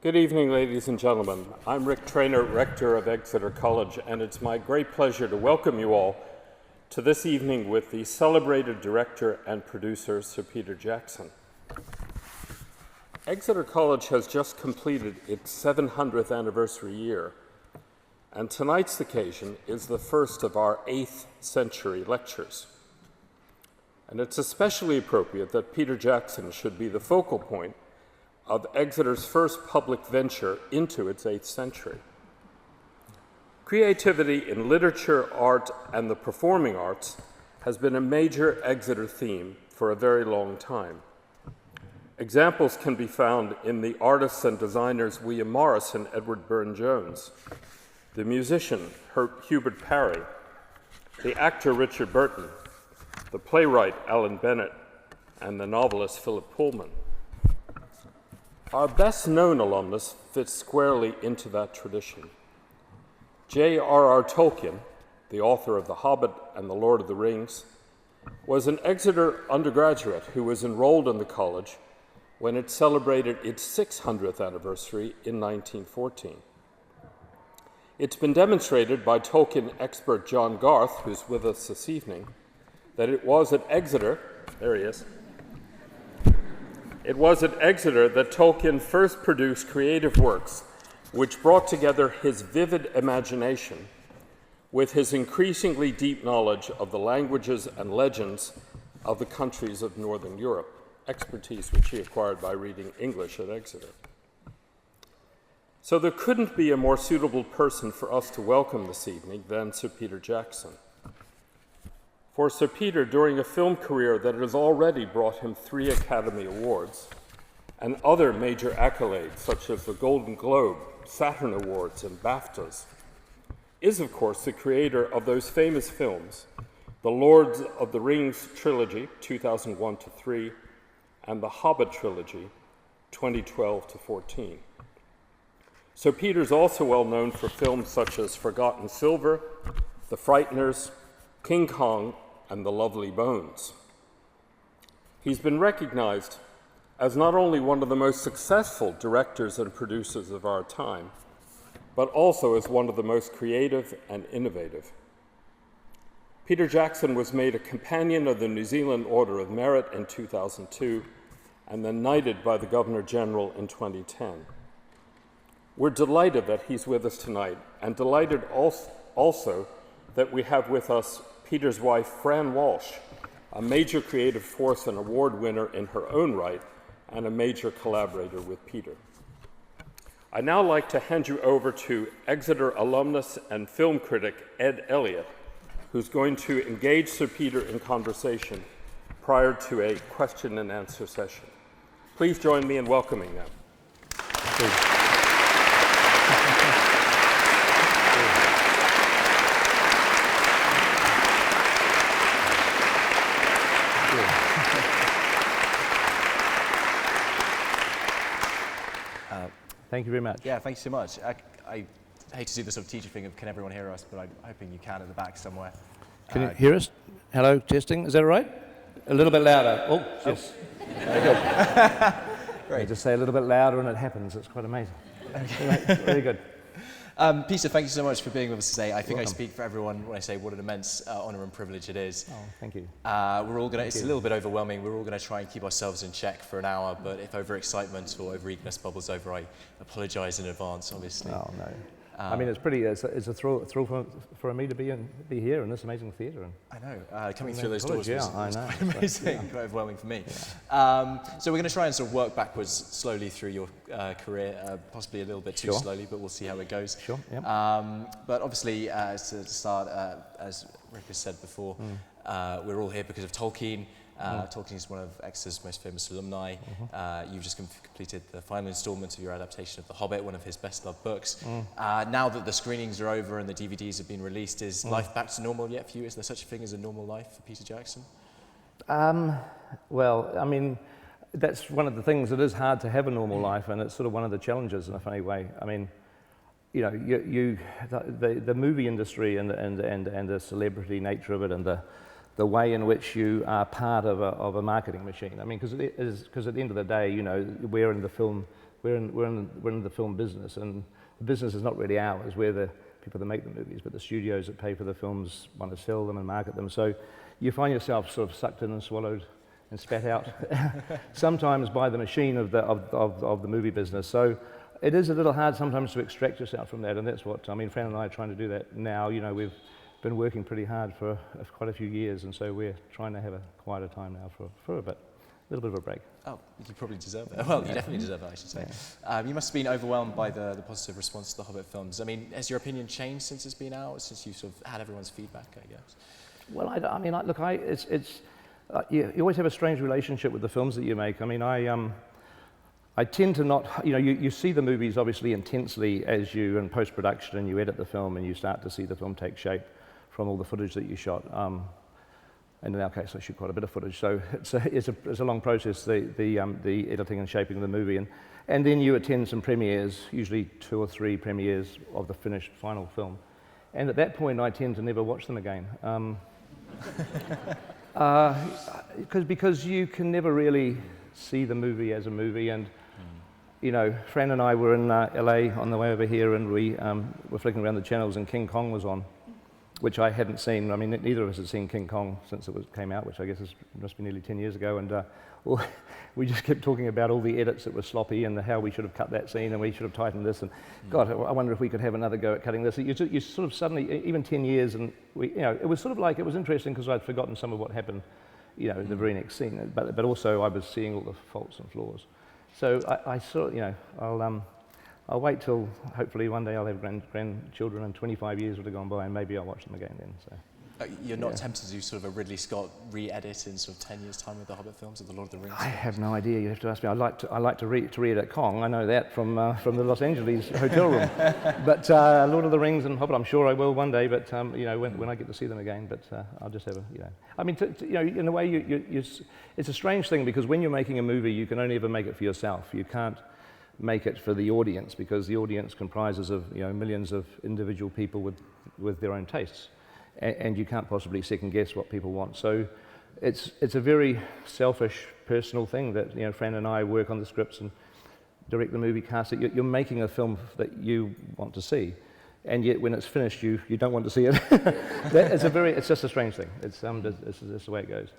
Good evening, ladies and gentlemen. I'm Rick Trainor, Rector of Exeter College, and it's my great pleasure to welcome you all to this evening with the celebrated director and producer, Sir Peter Jackson. Exeter College has just completed its 700th anniversary year, and tonight's occasion is the first of our 8th century lectures. And it's especially appropriate that Peter Jackson should be the focal point of Exeter's first public venture into its 8th century. Creativity in literature, art, and the performing arts has been a major Exeter theme for a very long time. Examples can be found in the artists and designers William Morris and Edward Burne-Jones, the musician Hubert Parry, the actor Richard Burton, the playwright Alan Bennett, and the novelist Philip Pullman. Our best-known alumnus fits squarely into that tradition. JRR Tolkien, the author of The Hobbit and the Lord of the Rings, was an Exeter undergraduate who was enrolled in the college when it celebrated its 600th anniversary in 1914. It's been demonstrated by Tolkien expert John Garth, who's with us this evening, that it was at Exeter, there he is, it was at Exeter that Tolkien first produced creative works which brought together his vivid imagination with his increasingly deep knowledge of the languages and legends of the countries of Northern Europe, expertise which he acquired by reading English at Exeter. So there couldn't be a more suitable person for us to welcome this evening than Sir Peter Jackson. For Sir Peter, during a film career that has already brought him 3 Academy Awards and other major accolades such as the Golden Globe, Saturn Awards, and BAFTAs, is of course the creator of those famous films, the Lord of the Rings trilogy, 2001-3, and the Hobbit trilogy, 2012-14. Sir Peter's also well known for films such as Forgotten Silver, The Frighteners, King Kong, and The Lovely Bones. He's been recognized as not only one of the most successful directors and producers of our time, but also as one of the most creative and innovative. Peter Jackson was made a Companion of the New Zealand Order of Merit in 2002 and then knighted by the Governor-General in 2010. We're delighted that he's with us tonight, and delighted also that we have with us Peter's wife, Fran Walsh, a major creative force and award winner in her own right, and a major collaborator with Peter. I'd now like to hand you over to Exeter alumnus and film critic Edd Elliott, who's going to engage Sir Peter in conversation prior to a question and answer session. Please join me in welcoming them. Please. Thank you very much. Yeah, thank you so much. I hate to do the sort of teacher thing of can everyone hear us, but I'm hoping you can at the back somewhere. Can you hear us? Hello, testing. Is that all right? A little bit louder. Oh, yes. Very good. Great. You just say a little bit louder and it happens. It's quite amazing. Okay. Very good. Peter, thank you so much for being with us today. I think Welcome. I speak for everyone when I say what an immense honour and privilege it is. Oh, thank you. We're all it's a little bit overwhelming. We're all going to try and keep ourselves in check for an hour, but if overexcitement or over-eagerness bubbles over, I apologise in advance, obviously. Oh, no. I mean, it's a thrill for me to be here in this amazing theatre. I know. Coming through those doors yeah, was I know. quite amazing, Yeah. quite overwhelming for me. Yeah. So we're going to try and sort of work backwards slowly through your career, possibly a little bit too Sure. slowly, but we'll see how it goes. Sure, yep. But obviously, to start, as Rick has said before, we're all here because of Tolkien. Tolkien is one of Exeter's most famous alumni. You've just completed the final instalment of your adaptation of The Hobbit, one of his best-loved books. Now that the screenings are over and the DVDs have been released, is life back to normal yet for you? Is there such a thing as a normal life for Peter Jackson? Well, I mean, that's one of the things. It is hard to have a normal life, and it's sort of one of the challenges in a funny way. I mean, you know, the movie industry and the celebrity nature of it, and the way in which you are part of a marketing machine. I mean, because at the end of the day, you know, we're in the film we're in the film business, and the business is not really ours. We're the people that make the movies, but the studios that pay for the films want to sell them and market them. So you find yourself sort of sucked in and swallowed and spat out, sometimes by the machine of the movie business. So it is a little hard sometimes to extract yourself from that, and that's what, I mean, Fran and I are trying to do that now. You know, we've been working pretty hard for quite a few years, and so we're trying to have a quieter time now for a bit. A little bit of a break. Oh, you probably deserve it. Well, you definitely deserve it, I should say. Yeah. You must have been overwhelmed by the positive response to the Hobbit films. I mean, has your opinion changed since it's been out, since you've sort of had everyone's feedback, I guess? Well, you always have a strange relationship with the films that you make. I mean, I tend to not, you know, you see the movies obviously intensely as you in post-production and you edit the film and you start to see the film take shape from all the footage that you shot. And in our case, I shoot quite a bit of footage, so it's a long process, the editing and shaping of the movie, and then you attend some premieres, usually 2 or 3 premieres of the finished final film, and at that point I tend to never watch them again, because you can never really see the movie as a movie, and you know, Fran and I were in LA on the way over here, and we were flicking around the channels, and King Kong was on, which I hadn't seen. I mean, neither of us had seen King Kong since it came out, which I guess must be nearly 10 years ago. And we just kept talking about all the edits that were sloppy and how we should have cut that scene and we should have tightened this. And God, I wonder if we could have another go at cutting this. You sort of suddenly, even 10 years, and you know, it was sort of like, it was interesting because I'd forgotten some of what happened, you know, in the very next scene. But also I was seeing all the faults and flaws. So I sort of, you know, I'll wait till, hopefully one day I'll have grandchildren and 25 years would have gone by and maybe I'll watch them again then. So. You're not tempted to do sort of a Ridley Scott re-edit in sort of 10 years' time with the Hobbit films or the Lord of the Rings? I have no idea. You have to ask me. I like to re-edit Kong. I know that from the Los Angeles hotel room. But Lord of the Rings and Hobbit, I'm sure I will one day. But you know, when I get to see them again. But I'll just have a, you know. I mean, you know, in a way, it's a strange thing because when you're making a movie, you can only ever make it for yourself. You can't make it for the audience because the audience comprises of, you know, millions of individual people with their own tastes, and you can't possibly second guess what people want. So it's a very selfish personal thing that, you know, Fran and I work on the scripts and direct the movie cast. You're making a film that you want to see, and yet when it's finished you don't want to see it. It's just a strange thing. It's just the way it goes.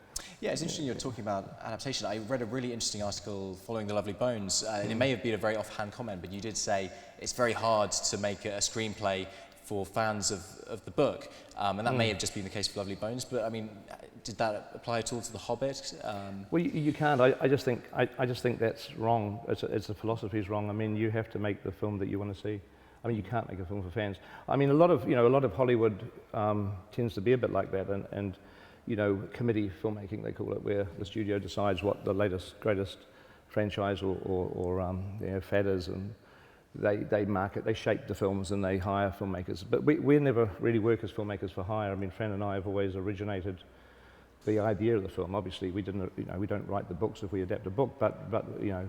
Yeah, it's interesting you're talking about adaptation. I read a really interesting article following The Lovely Bones, and it may have been a very offhand comment, but you did say it's very hard to make a screenplay for fans of the book, and that may have just been the case for Lovely Bones, but I mean, did that apply at all to The Hobbit? Well, you can't. I just think that's wrong. The philosophy is wrong. I mean, you have to make the film that you want to see. I mean, you can't make a film for fans. I mean, a lot of Hollywood tends to be a bit like that, and you know, committee filmmaking, they call it, where the studio decides what the latest, greatest franchise or you know, fad is, and they shape the films and they hire filmmakers. But we never really work as filmmakers for hire. I mean, Fran and I have always originated the idea of the film. Obviously, we don't write the books if we adapt a book, but you know,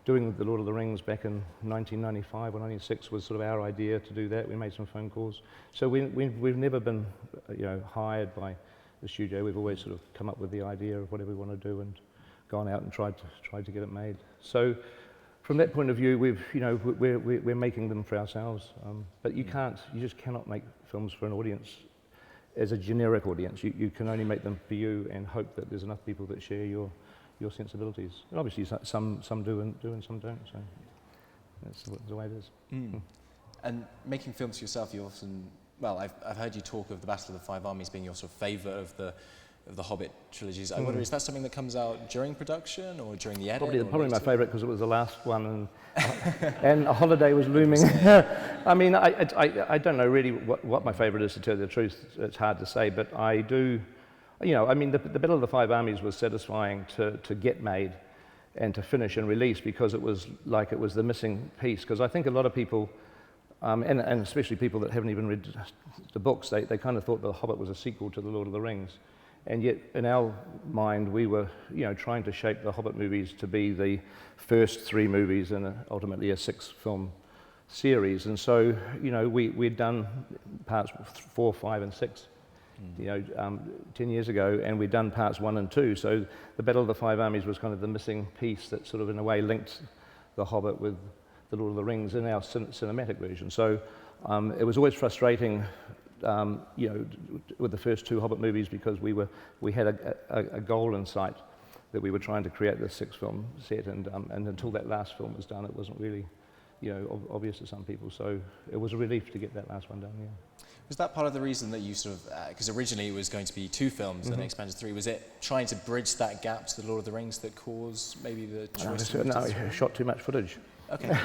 doing The Lord of the Rings back in 1995 or 96 was sort of our idea to do that. We made some phone calls. So we've never been, you know, hired by the studio. We've always sort of come up with the idea of whatever we want to do and gone out and tried to get it made. So from that point of view, we're making them for ourselves. But you just cannot make films for an audience as a generic audience. You can only make them for you and hope that there's enough people that share your sensibilities. And obviously some do and some don't. So that's the way it is. And making films for yourself, you often, well, I've heard you talk of the Battle of the Five Armies being your sort of favourite of the Hobbit trilogies. I wonder, is that something that comes out during production or during the edit? Probably my favourite because it was the last one, and a holiday was looming. I mean, I don't know really what my favourite is, to tell you the truth. It's hard to say, but I do. You know, I mean, the Battle of the Five Armies was satisfying to get made and to finish and release because it was the missing piece. Because I think a lot of people, and especially people that haven't even read the books, they kind of thought The Hobbit was a sequel to The Lord of the Rings. And yet, in our mind, we were, you know, trying to shape the Hobbit movies to be the first 3 movies and ultimately a 6-film series. And so, you know, we'd done parts 4, 5, and 6. You know, 10 years ago, and we'd done parts 1 and 2. So the Battle of the Five Armies was kind of the missing piece that sort of, in a way, linked The Hobbit with The Lord of the Rings in our cinematic version. So it was always frustrating, with the first 2 Hobbit movies, because we had a goal in sight that we were trying to create this 6-film set, and until that last film was done, it wasn't really, obvious to some people. So it was a relief to get that last one done. Yeah. Was that part of the reason that you sort of, because originally it was going to be 2 films and then expanded to 3, was it trying to bridge that gap to The Lord of the Rings that caused maybe the choice? No, we shot too much footage. Okay. The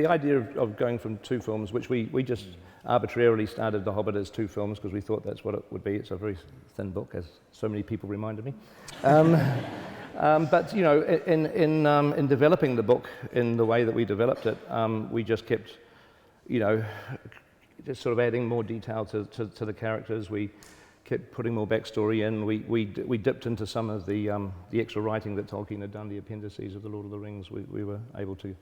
idea of going from 2 films, which we just arbitrarily started The Hobbit as 2 films because we thought that's what it would be. It's a very thin book, as so many people reminded me. But in developing the book in the way that we developed it, we just kept, just sort of adding more detail to the characters. We kept putting more backstory in. We dipped into some of the extra writing that Tolkien had done, the appendices of The Lord of the Rings. We were able to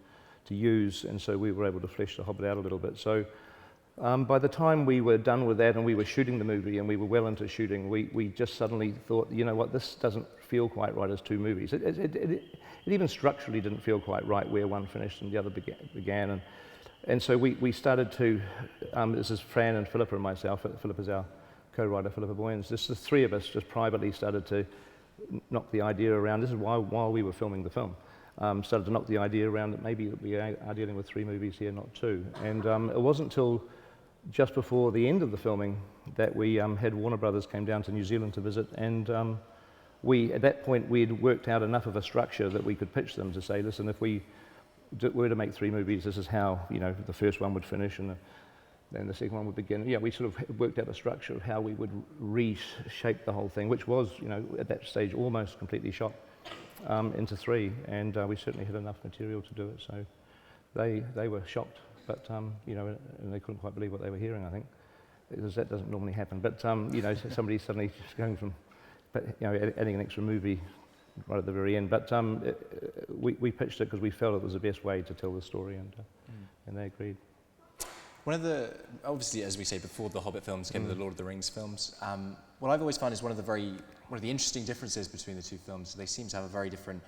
use, and so we were able to flesh The Hobbit out a little bit. So by the time we were done with that and we were shooting the movie and we were well into shooting, we just suddenly thought, you know what, this doesn't feel quite right as 2 movies. It even structurally didn't feel quite right where one finished and the other began. And so we started to, this is Fran and Philippa and myself. Philippa is our co-writer, Philippa Boyens. Just the 3 of us just privately started to knock the idea around. This is while we were filming the film. Started to knock the idea around that maybe we are dealing with 3 movies here, not 2. And it wasn't until just before the end of the filming that we had Warner Brothers came down to New Zealand to visit, and at that point we had worked out enough of a structure that we could pitch them to say, listen, if we were to make 3 movies, this is how the first one would finish and then the second one would begin. Yeah, we sort of worked out a structure of how we would reshape the whole thing, which was at that stage almost completely shot into 3, and we certainly had enough material to do it. So they were shocked. But and they couldn't quite believe what they were hearing, I think, because that doesn't normally happen. But somebody suddenly just going from, adding an extra movie right at the very end. But we pitched it because we felt it was the best way to tell the story, and they agreed. One of the, obviously, as we say, before the Hobbit films came the Lord of the Rings films, what I've always found is one of the interesting differences between the 2 films. They seem to have a very different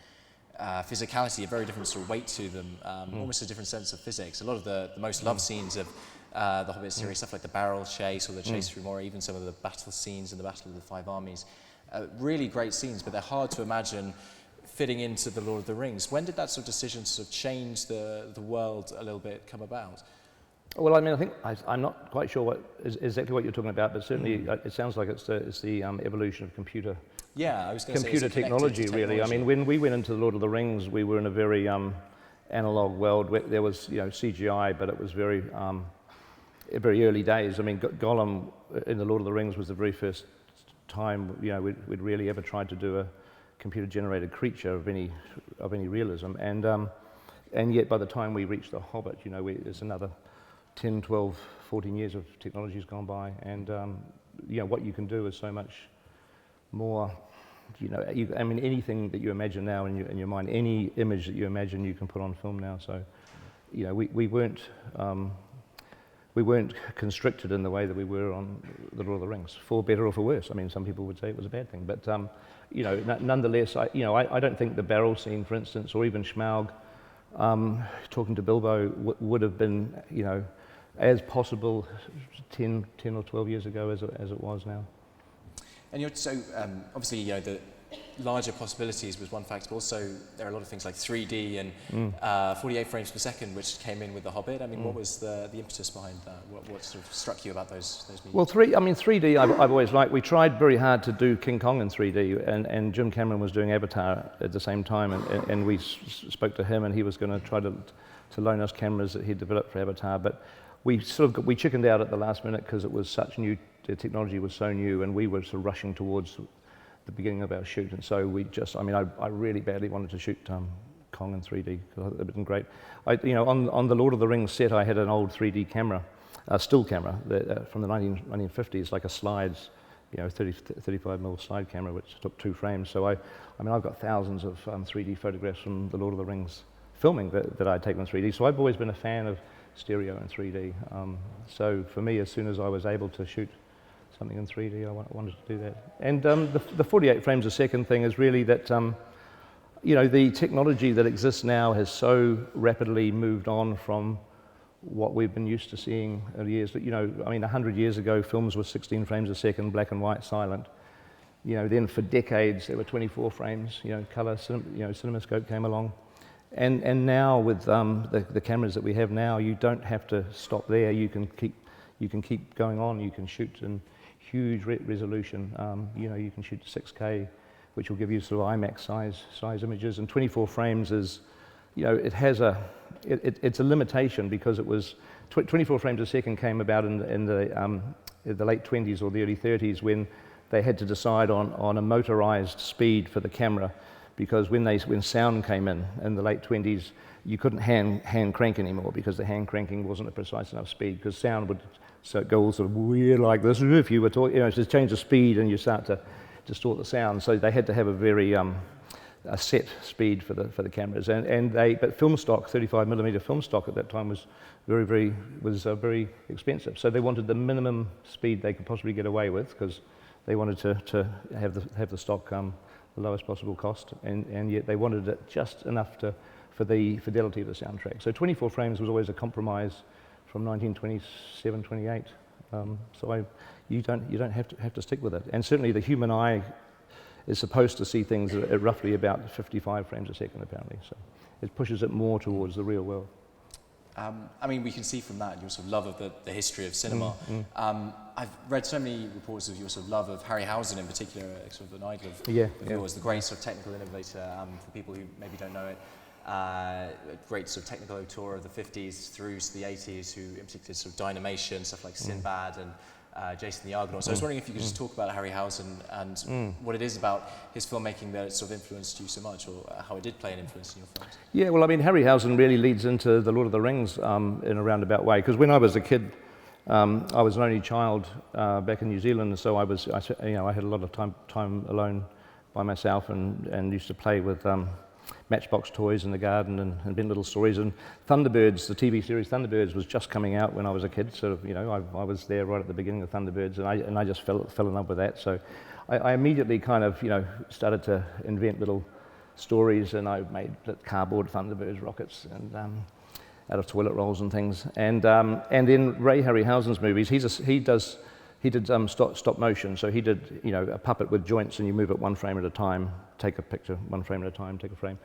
physicality, a very different sort of weight to them, almost a different sense of physics. A lot of the most loved scenes of the Hobbit series, stuff like the barrel chase or the chase through Moria, even some of the battle scenes in the Battle of the 5 Armies, really great scenes, but they're hard to imagine fitting into the Lord of the Rings. When did that sort of decision to sort of change the world a little bit come about? Well, I think I'm not quite sure exactly what you're talking about, but certainly it sounds like it's the evolution of computer. Yeah, I was going to say computer technology, really. I mean, when we went into the Lord of the Rings, we were in a very analog world. Where there was CGI, but it was very early days. I mean, Gollum in the Lord of the Rings was the very first time we'd really ever tried to do a computer-generated creature of any realism. And yet, by the time we reached The Hobbit, there's another 10, 12, 14 years of technology has gone by, and what you can do is so much more. Anything that you imagine now in your mind, any image that you imagine, you can put on film now. So, we weren't constricted in the way that we were on The Lord of the Rings, for better or for worse. I mean, some people would say it was a bad thing, but nonetheless, I don't think the barrel scene, for instance, or even Smaug talking to Bilbo would have been, as possible 10 or 12 years ago as it was now. And obviously, the larger possibilities was one factor, but also there are a lot of things like 3D and 48 frames per second, which came in with The Hobbit. I mean, what was the impetus behind that? What sort of struck you about those mediums? Well, 3D I've always liked. We tried very hard to do King Kong in 3D, and Jim Cameron was doing Avatar at the same time, and we spoke to him, and he was going to try to loan us cameras that he'd developed for Avatar, but we chickened out at the last minute because it was such new. The technology was so new, and we were sort of rushing towards the beginning of our shoot, and so I really badly wanted to shoot Kong in 3D because I thought it would have been great. On the Lord of the Rings set, I had an old 3D camera, still camera from the 1950s, like a slides, 35mm slide camera, which took 2 frames. So I've got thousands of 3D photographs from the Lord of the Rings filming that I'd taken in 3D. So I've always been a fan of stereo and 3D. So for me, as soon as I was able to shoot something in 3D, I wanted to do that. And the 48 frames a second thing is really that you know, the technology that exists now has so rapidly moved on from what we've been used to seeing over the years. You know, I mean, 100 years ago, films were 16 frames a second, black and white, silent. You know, then for decades, there were 24 frames, you know, color, CinemaScope came along. And now with the cameras that we have now, you don't have to stop there. You can keep going on. You can shoot in huge resolution. You know, you can shoot 6K, which will give you sort of IMAX size images. And 24 frames is, you know, it's a limitation because it was 24 frames a second came about in the late 20s or the early 30s when they had to decide on a motorized speed for the camera, because when sound came in the late 20s, you couldn't hand crank anymore because the hand cranking wasn't a precise enough speed, because sound would go all sort of weird like this if you were talking, you know, just change the speed and you start to distort the sound. So they had to have a very a set speed for the cameras, but film stock, 35mm film stock at that time was very expensive. So they wanted the minimum speed they could possibly get away with, because they wanted to have the stock the lowest possible cost, and yet they wanted it just enough for the fidelity of the soundtrack. So 24 frames was always a compromise from 1927, 28. So you don't have to stick with it. And certainly the human eye is supposed to see things at roughly about 55 frames a second, apparently. So it pushes it more towards the real world. I mean, we can see from that your sort of love of the history of cinema. I've read so many reports of your sort of love of Harryhausen in particular, sort of an idol of yours, the great sort of technical innovator, for people who maybe don't know it. A great sort of technical auteur of the 50s through to the 80s, who in particular sort of Dynamation, stuff like Sinbad and Jason the Argonaut. So I was wondering if you could just talk about Harryhausen and what it is about his filmmaking that sort of influenced you so much, or how it did play an influence in your films. Yeah, well, I mean, Harryhausen really leads into The Lord of the Rings in a roundabout way, because when I was a kid, I was an only child back in New Zealand, so I had a lot of time alone by myself and used to play with Matchbox toys in the garden and invent little stories. And Thunderbirds, the TV series Thunderbirds, was just coming out when I was a kid. Sort of, you know, I was there right at the beginning of Thunderbirds, and I just fell in love with that. So I immediately kind of, you know, started to invent little stories, and I made cardboard Thunderbirds rockets and out of toilet rolls and things. And then Ray Harryhausen's movies, he did stop motion, so he did, you know, a puppet with joints, and you move it one frame at a time, take a picture, one frame at a time, take a frame.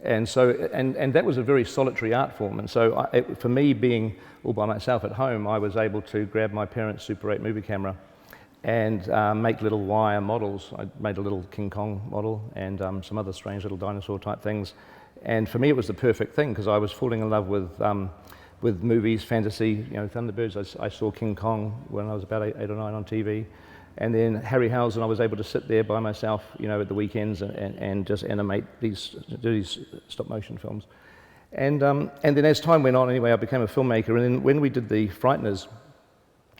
And so, and that was a very solitary art form. And so for me, being all by myself at home, I was able to grab my parents' Super 8 movie camera and make little wire models. I made a little King Kong model and some other strange little dinosaur type things. And for me, it was the perfect thing, because I was falling in love with movies, fantasy, you know, Thunderbirds. I saw King Kong when I was about 8 or 9 on TV. And then Harryhausen, I was able to sit there by myself, you know, at the weekends and just do these stop motion films. And then as time went on, anyway, I became a filmmaker. And then when we did The Frighteners,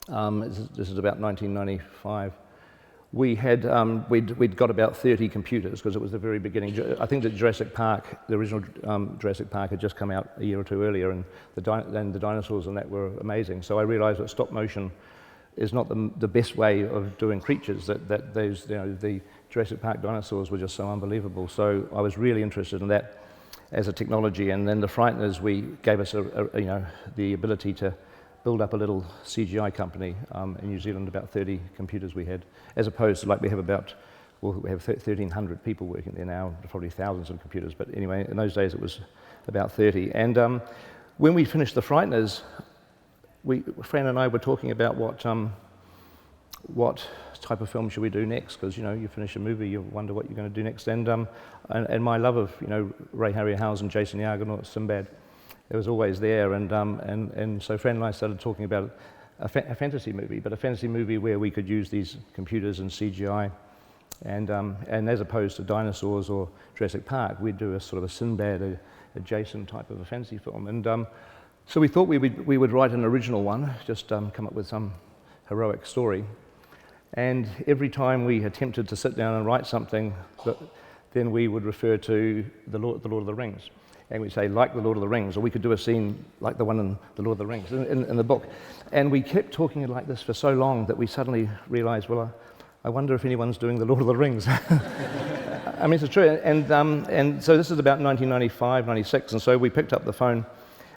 this is about 1995, we had we'd got about 30 computers, because it was the very beginning. I think that Jurassic Park, the original Jurassic Park, had just come out a year or two earlier, and the dinosaurs and that were amazing. So I realized that stop motion is not the best way of doing creatures. That those, you know, the Jurassic Park dinosaurs were just so unbelievable. So I was really interested in that as a technology. And then The Frighteners, gave us you know, the ability to build up a little CGI company in New Zealand. About 30 computers we had, as opposed to like we have 1,300 people working there now, probably thousands of computers. But anyway, in those days it was about 30. And when we finished The Frighteners, Fran and I were talking about what type of film should we do next, because, you know, you finish a movie, you wonder what you're going to do next. And my love of, you know, Ray Harryhausen, Jason the Argonaut, Sinbad, it was always there. And so Fran and I started talking about a fantasy movie, but a fantasy movie where we could use these computers and CGI. And as opposed to dinosaurs or Jurassic Park, we'd do a sort of a Sinbad, a Jason type of a fantasy film. And so we thought we would write an original one, just come up with some heroic story. And every time we attempted to sit down and write something, then we would refer to the Lord of the Rings. And we'd say, like the Lord of the Rings, or we could do a scene like the one in the Lord of the Rings, in the book. And we kept talking like this for so long that we suddenly realized, well, I wonder if anyone's doing the Lord of the Rings. I mean, it's true. And so this is about 1995, 96, and so we picked up the phone.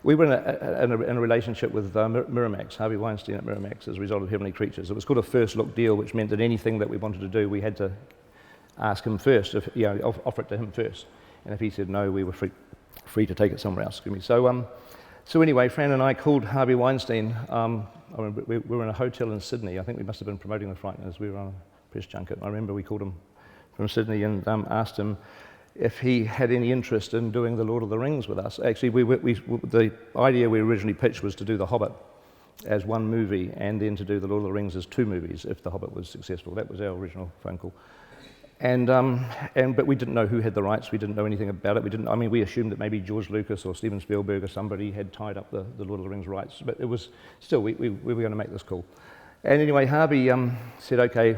We were in a relationship with Miramax, Harvey Weinstein at Miramax, as a result of Heavenly Creatures. It was called a first look deal, which meant that anything that we wanted to do, we had to ask him first, offer it to him first. And if he said no, we were free to take it somewhere else. Excuse me. So anyway, Fran and I called Harvey Weinstein. We were in a hotel in Sydney. I think we must have been promoting The Frighteners. We were on a press junket. I remember we called him from Sydney and asked him if he had any interest in doing The Lord of the Rings with us. Actually, the idea we originally pitched was to do The Hobbit as one movie and then to do The Lord of the Rings as two movies if The Hobbit was successful. That was our original phone call. But we didn't know who had the rights. We didn't know anything about it. We assumed that maybe George Lucas or Steven Spielberg or somebody had tied up the Lord of the Rings rights. But it was still, we were going to make this call. And anyway, Harvey said, okay,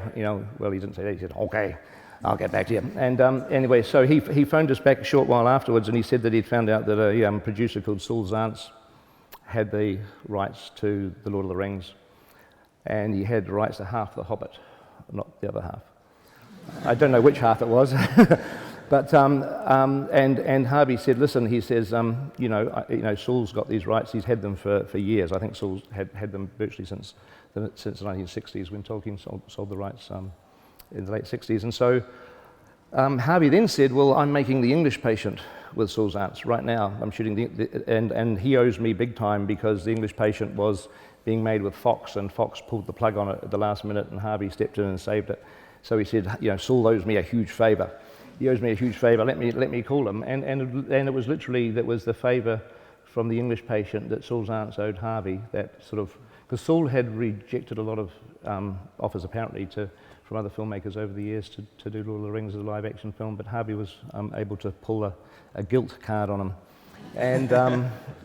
well, he didn't say that. He said, okay, I'll get back to you. And anyway, so he phoned us back a short while afterwards, and he said that he'd found out that a producer called Saul Zaentz had the rights to The Lord of the Rings, and he had the rights to half The Hobbit, not the other half. I don't know which half it was, but and Harvey said, listen, he says, Saul's got these rights. He's had them for years. I think Saul's had them virtually since the 1960s when Tolkien sold the rights in the late 60s. And so Harvey then said, well, I'm making The English Patient with Saul Zaentz right now. I'm shooting and he owes me big time because The English Patient was being made with Fox, and Fox pulled the plug on it at the last minute, and Harvey stepped in and saved it. So he said, Saul owes me a huge favour. He owes me a huge favour. Let me call him. And it was literally, that was the favour from The English Patient that Saul Zaentz owed Harvey. That sort of, because Saul had rejected a lot of offers apparently from other filmmakers over the years to do Lord of the Rings as a live action film, but Harvey was able to pull a guilt card on him.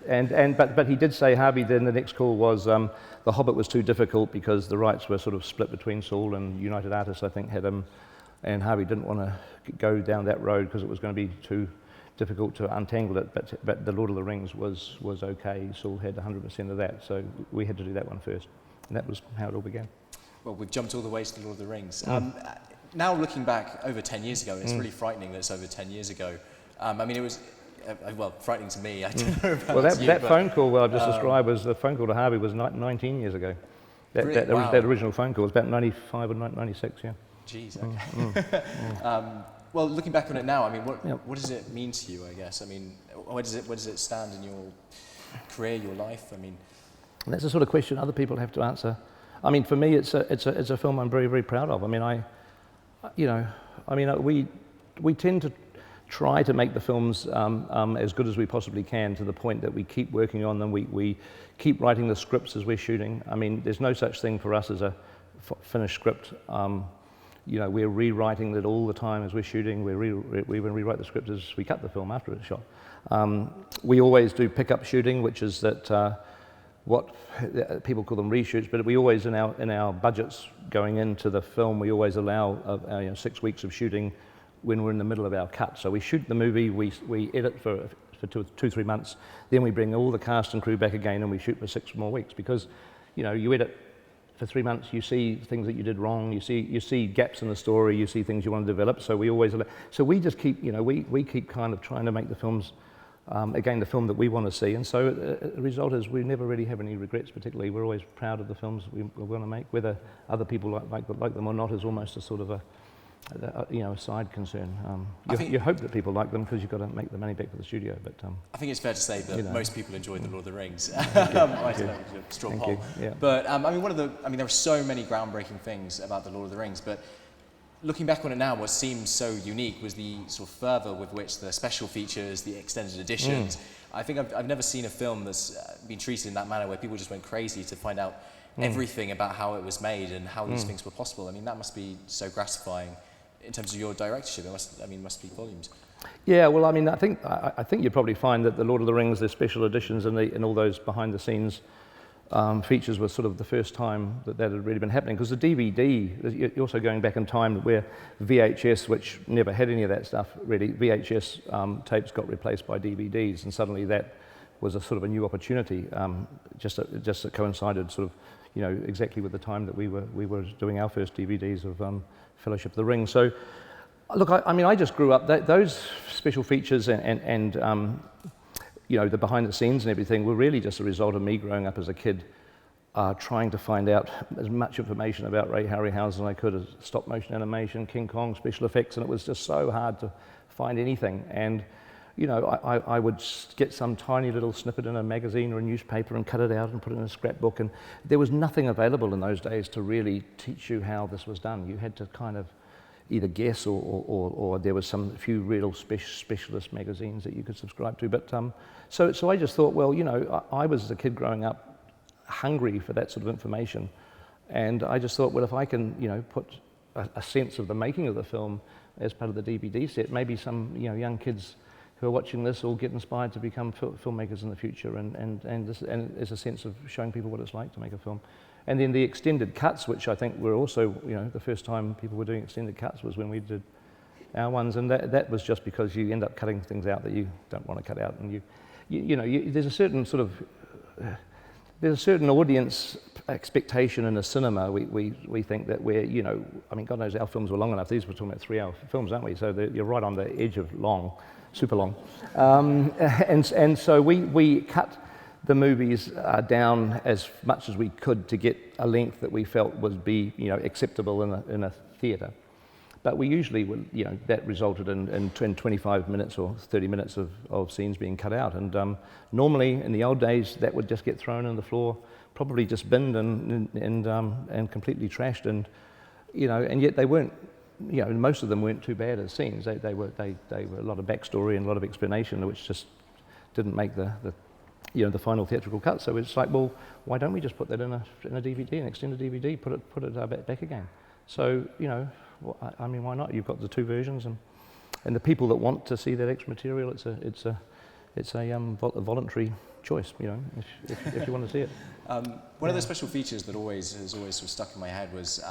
But he did say, Harvey, then the next call was The Hobbit was too difficult because the rights were sort of split between Saul and United Artists, I think, had him, and Harvey didn't want to go down that road because it was going to be too difficult to untangle it, but The Lord of the Rings was okay. Saul had 100% of that, so we had to do that one first, and that was how it all began. Well, we've jumped all the way to The Lord of the Rings. Now looking back over 10 years ago, and it's really frightening that it's over 10 years ago. It was frightening to me. I don't know about that phone call I've just described was the phone call to Harvey was 19 years ago. That original phone call was about 95 or 96, yeah. Jeez, okay. Well, looking back on it now, what does it mean to you, I guess? Where does it stand in your career, your life? That's the sort of question other people have to answer. For me, it's a film I'm very, very proud of. We tend to try to make the films as good as we possibly can, to the point that we keep working on them. We keep writing the scripts as we're shooting. There's no such thing for us as a finished script. We're rewriting it all the time as we're shooting. We rewrite the script as we cut the film after it's shot. We always do pick-up shooting, which is that what people call them reshoots, but we always, in our budgets going into the film, we always allow 6 weeks of shooting when we're in the middle of our cut. So we shoot the movie, we edit for 2-3 months, then we bring all the cast and crew back again and we shoot for 6 more weeks, because you edit for 3 months, you see things that you did wrong, you see gaps in the story, you see things you want to develop. So we always we just keep we keep kind of trying to make the films again the film that we want to see. And so the result is we never really have any regrets. Particularly, we're always proud of the films we want to make. Whether other people like them or not is almost a sort of a side concern. You hope that people like them because you've got to make the money back for the studio. But I think it's fair to say that most people enjoyed The Lord of the Rings. Straw poll. Yeah. But there are so many groundbreaking things about The Lord of the Rings. But looking back on it now, what seems so unique was the sort of fervour with which the special features, the extended editions. I think I've never seen a film that's been treated in that manner, where people just went crazy to find out everything about how it was made and how these things were possible. That must be so gratifying. In terms of your directorship, it must speak volumes. Yeah, well, I think you'd probably find that The Lord of the Rings, the special editions and all those behind-the-scenes features were sort of the first time that had really been happening. Because the DVD, you're also going back in time where VHS, which never had any of that stuff really, VHS tapes got replaced by DVDs, and suddenly that was a sort of a new opportunity. Just that coincided sort of, you know, exactly with the time that we were doing our first DVDs of Fellowship of the Ring. So, look, I mean, I just grew up, those special features and you know, the behind the scenes and everything were really just a result of me growing up as a kid, trying to find out as much information about Ray Harryhausen as I could, as stop motion animation, King Kong, special effects, and it was just so hard to find anything. And you know, I would get some tiny little snippet in a magazine or a newspaper and cut it out and put it in a scrapbook, and there was nothing available in those days to really teach you how this was done. You had to kind of either guess or there was some few real specialist magazines that you could subscribe to. But so I just thought, well, you know, I was as a kid growing up hungry for that sort of information, and I just thought, well, if I can, you know, put a sense of the making of the film as part of the DVD set, maybe some, you know, young kids who are watching this will get inspired to become filmmakers in the future, and there's a sense of showing people what it's like to make a film. And then the extended cuts, which I think were also, you know, the first time people were doing extended cuts was when we did our ones, and that was just because you end up cutting things out that you don't want to cut out, and you know, there's a certain sort of there's a certain audience expectation in the cinema. We think that we're, you know, I mean, God knows our films were long enough. These were talking about 3-hour films, aren't we? So you're right on the edge of long, super long. And so we cut the movies down as much as we could to get a length that we felt would be, you know, acceptable in a theatre. But we usually would, you know, that resulted in 25 minutes or 30 minutes of scenes being cut out. And normally, in the old days, that would just get thrown on the floor, probably just binned and completely trashed. And, you know, and yet they weren't, you know, most of them weren't too bad as scenes. They were a lot of backstory and a lot of explanation, which just didn't make the you know, the final theatrical cut. So it's like, well, why don't we just put that in a DVD, an extended DVD, put it back again? So, you know, I mean, why not? You've got the two versions, and the people that want to see that extra material, it's a voluntary choice, you know, if you want to see it. One of the special features that has always sort of stuck in my head was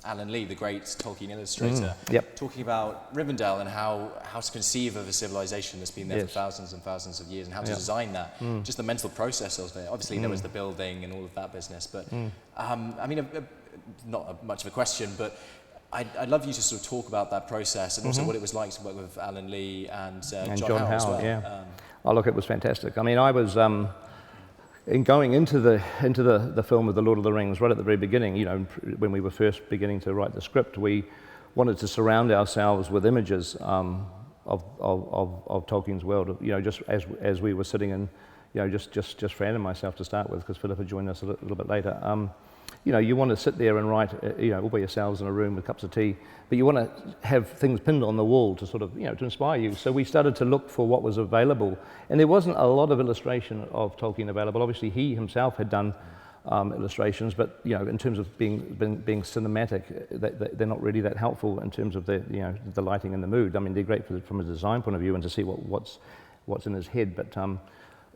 Alan Lee, the great Tolkien illustrator, talking about Rivendell and how to conceive of a civilization that's been there for thousands and thousands of years, and how to design that, just the mental process of it. Obviously there was the building and all of that business, but I mean, not much of a question, but I'd love you to sort of talk about that process and also what it was like to work with Alan Lee and John Howe as well. Yeah. Oh, look, it was fantastic. I mean, I was in going into the film of The Lord of the Rings, right at the very beginning, you know, when we were first beginning to write the script, we wanted to surround ourselves with images of Tolkien's world, you know, just as we were sitting in, you know, just Fran and myself to start with, because Philip had joined us a little bit later. You know, you want to sit there and write, you know, all by yourselves in a room with cups of tea, but you want to have things pinned on the wall to sort of, you know, to inspire you. So we started to look for what was available, and there wasn't a lot of illustration of Tolkien available. Obviously, he himself had done illustrations, but, you know, in terms of being cinematic, they're not really that helpful in terms of the, you know, the lighting and the mood. I mean, they're great from a design point of view and to see what's in his head, but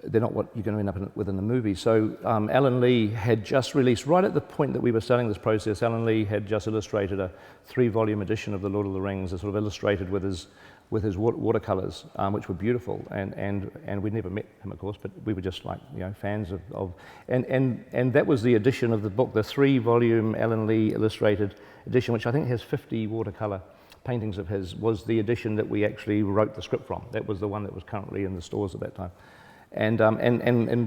they're not what you're going to end up with in the movie. So Alan Lee had just released, right at the point that we were starting this process, Alan Lee had just illustrated a 3-volume edition of The Lord of the Rings, sort of illustrated with his watercolors, which were beautiful. And we'd never met him, of course, but we were just like, you know, fans of and that was the edition of the book, the 3-volume Alan Lee illustrated edition, which I think has 50 watercolor paintings of his, was the edition that we actually wrote the script from. That was the one that was currently in the stores at that time. And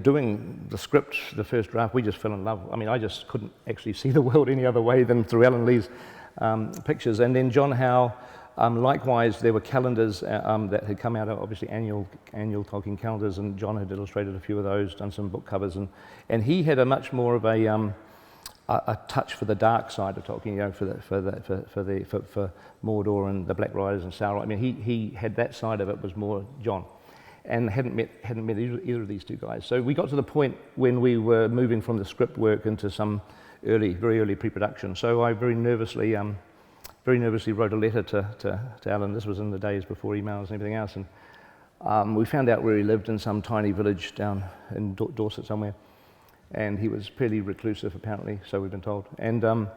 doing the script, the first draft, we just fell in love. I mean, I just couldn't actually see the world any other way than through Alan Lee's pictures. And then John Howe, likewise, there were calendars that had come out, obviously annual Tolkien calendars, and John had illustrated a few of those, done some book covers, and he had a much more of a touch for the dark side of Tolkien, you know, for Mordor and the Black Riders and Sauron. I mean, he had that side of it was more John. And hadn't met either of these two guys. So we got to the point when we were moving from the script work into some very early pre-production. So I very nervously wrote a letter to Alan. This was in the days before emails and everything else. And we found out where he lived in some tiny village down in Dorset somewhere. And he was fairly reclusive, apparently, so we've been told. And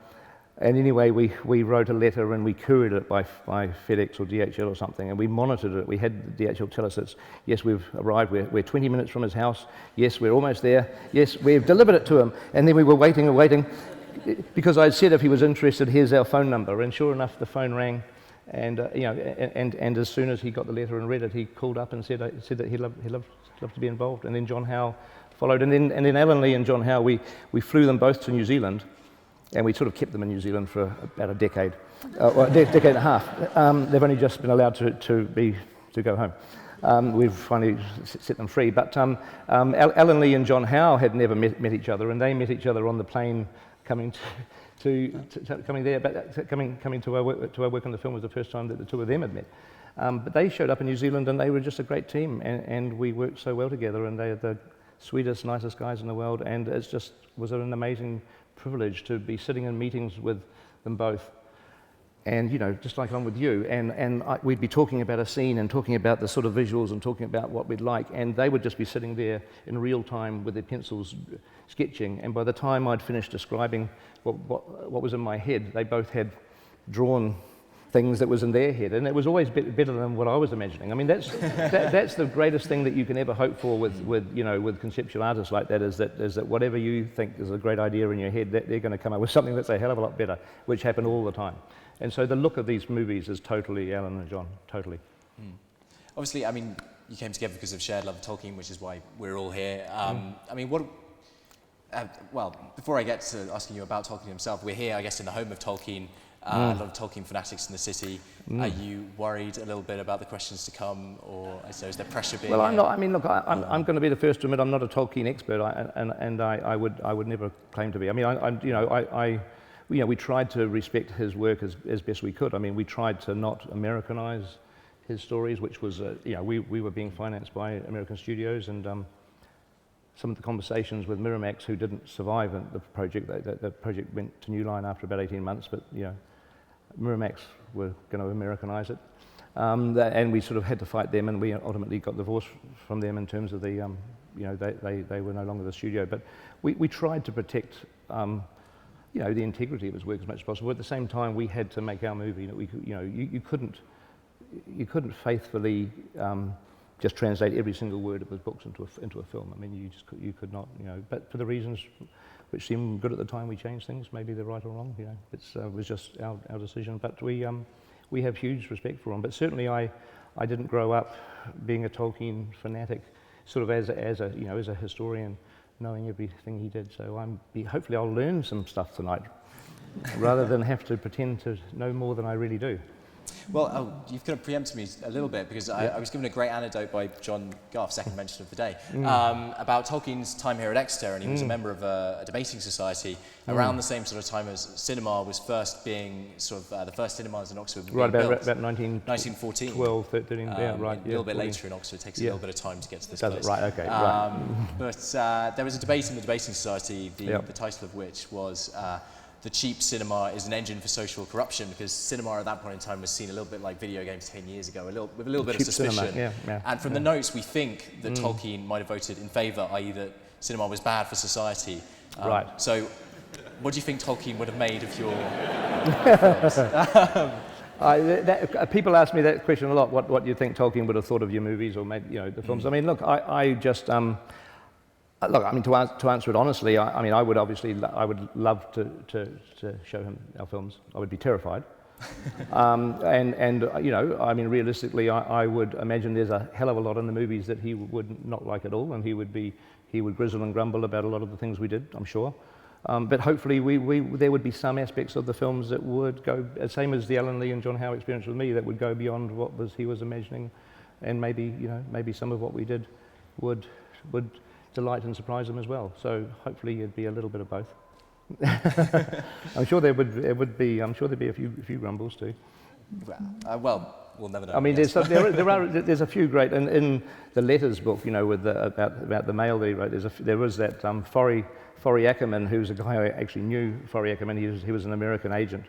And anyway, we wrote a letter and we couriered it by FedEx or DHL or something, and we monitored it. We had DHL tell us that, yes, we've arrived, we're 20 minutes from his house, yes, we're almost there, yes, we've delivered it to him. And then we were waiting and waiting, because I'd said if he was interested, here's our phone number. And sure enough, the phone rang, and and as soon as he got the letter and read it, he called up and said that he'd love to be involved. And then John Howe followed, and then Alan Lee and John Howe, we flew them both to New Zealand. And we sort of kept them in New Zealand for about a decade, decade and a half. They've only just been allowed to go home. We've finally set them free. But Alan Lee and John Howe had never met each other, and they met each other on the plane coming coming there. But coming to our work on the film was the first time that the two of them had met. But they showed up in New Zealand, and they were just a great team, and we worked so well together. And they are the sweetest, nicest guys in the world, and it just was an amazing privilege to be sitting in meetings with them both, and just like I'm with you, and we'd be talking about a scene and talking about the sort of visuals and talking about what we'd like, and they would just be sitting there in real time with their pencils sketching, and by the time I'd finished describing what was in my head, they both had drawn things that was in their head, and it was always better than what I was imagining. I mean, that's the greatest thing that you can ever hope for with conceptual artists like that, is that whatever you think is a great idea in your head, that they're going to come up with something that's a hell of a lot better, which happened all the time. And so the look of these movies is totally Alan and John, totally. Obviously, I mean, you came together because of shared love of Tolkien, which is why we're all here. I mean, well, before I get to asking you about Tolkien himself, we're here, I guess, in the home of Tolkien. A lot of Tolkien fanatics in the city. Are you worried a little bit about the questions to come, or is there pressure being? Well, I'm not. I mean, look, I'm going to be the first to admit I'm not a Tolkien expert, and I would never claim to be. I mean, we tried to respect his work as best we could. I mean, we tried to not Americanize his stories, which was, we were being financed by American studios, and some of the conversations with Miramax, who didn't survive the project, the project went to New Line after about 18 months, but Miramax were going to Americanize it, and we sort of had to fight them, and we ultimately got divorced from them in terms of the, they were no longer the studio. But we tried to protect, the integrity of his work as much as possible. At the same time, we had to make our movie. You couldn't faithfully just translate every single word of his books into a film. I mean, you could not, But for the reasons which seemed good at the time, we changed things. Maybe they're right or wrong. It was just our decision. But we have huge respect for him. But certainly, I didn't grow up being a Tolkien fanatic, sort of as a historian, knowing everything he did. So hopefully I'll learn some stuff tonight, rather than have to pretend to know more than I really do. Well, you've kind of preempted me a little bit, because I was given a great anecdote by John Goff, second mention of the day, about Tolkien's time here at Exeter, and he was a member of a debating society around the same sort of time as cinema was first being the first cinemas in Oxford were being built. About 1914. 12, 13, yeah, right. A little bit later in Oxford. It takes a little bit of time to get to this place. Right, okay, right. But there was a debate in the debating society, the title of which was the cheap cinema is an engine for social corruption, because cinema at that point in time was seen a little bit like video games 10 years ago, with a little bit of suspicion. Cinema, and from the notes, we think that Tolkien might have voted in favour, i.e. that cinema was bad for society. Right. So what do you think Tolkien would have made of your films? People ask me that question a lot. What do you think Tolkien would have thought of your movies or made, the films? I mean, look, I just... Look, I mean, to answer it honestly, I would love to show him our films. I would be terrified, I mean, realistically, I would imagine there's a hell of a lot in the movies that he would not like at all, and he would grizzle and grumble about a lot of the things we did, I'm sure. But hopefully, there would be some aspects of the films that would go, same as the Alan Lee and John Howe experience with me, that would go beyond what he was imagining, and maybe some of what we did would delight and surprise them as well. So hopefully it'd be a little bit of both. I'm sure there'd be a few grumbles too. Well, we'll never know. I mean, there's a few great, and in the letters book, with about the mail that he wrote, there was that Forry Ackerman, who's a guy who actually knew Forry Ackerman. He was an American agent,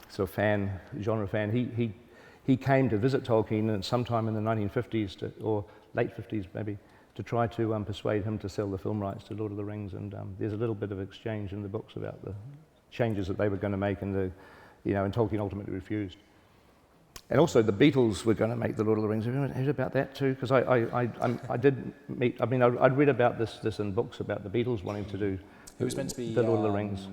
sort of genre fan. He came to visit Tolkien sometime in the 1950s or late 50s maybe, to try to persuade him to sell the film rights to Lord of the Rings, and there's a little bit of exchange in the books about changes that they were going to make, and and Tolkien ultimately refused. And also the Beatles were going to make the Lord of the Rings. Have you heard about that too? Because I did meet. I mean, I'd read about this in books about the Beatles wanting to do. It was meant to be the Lord of the Rings.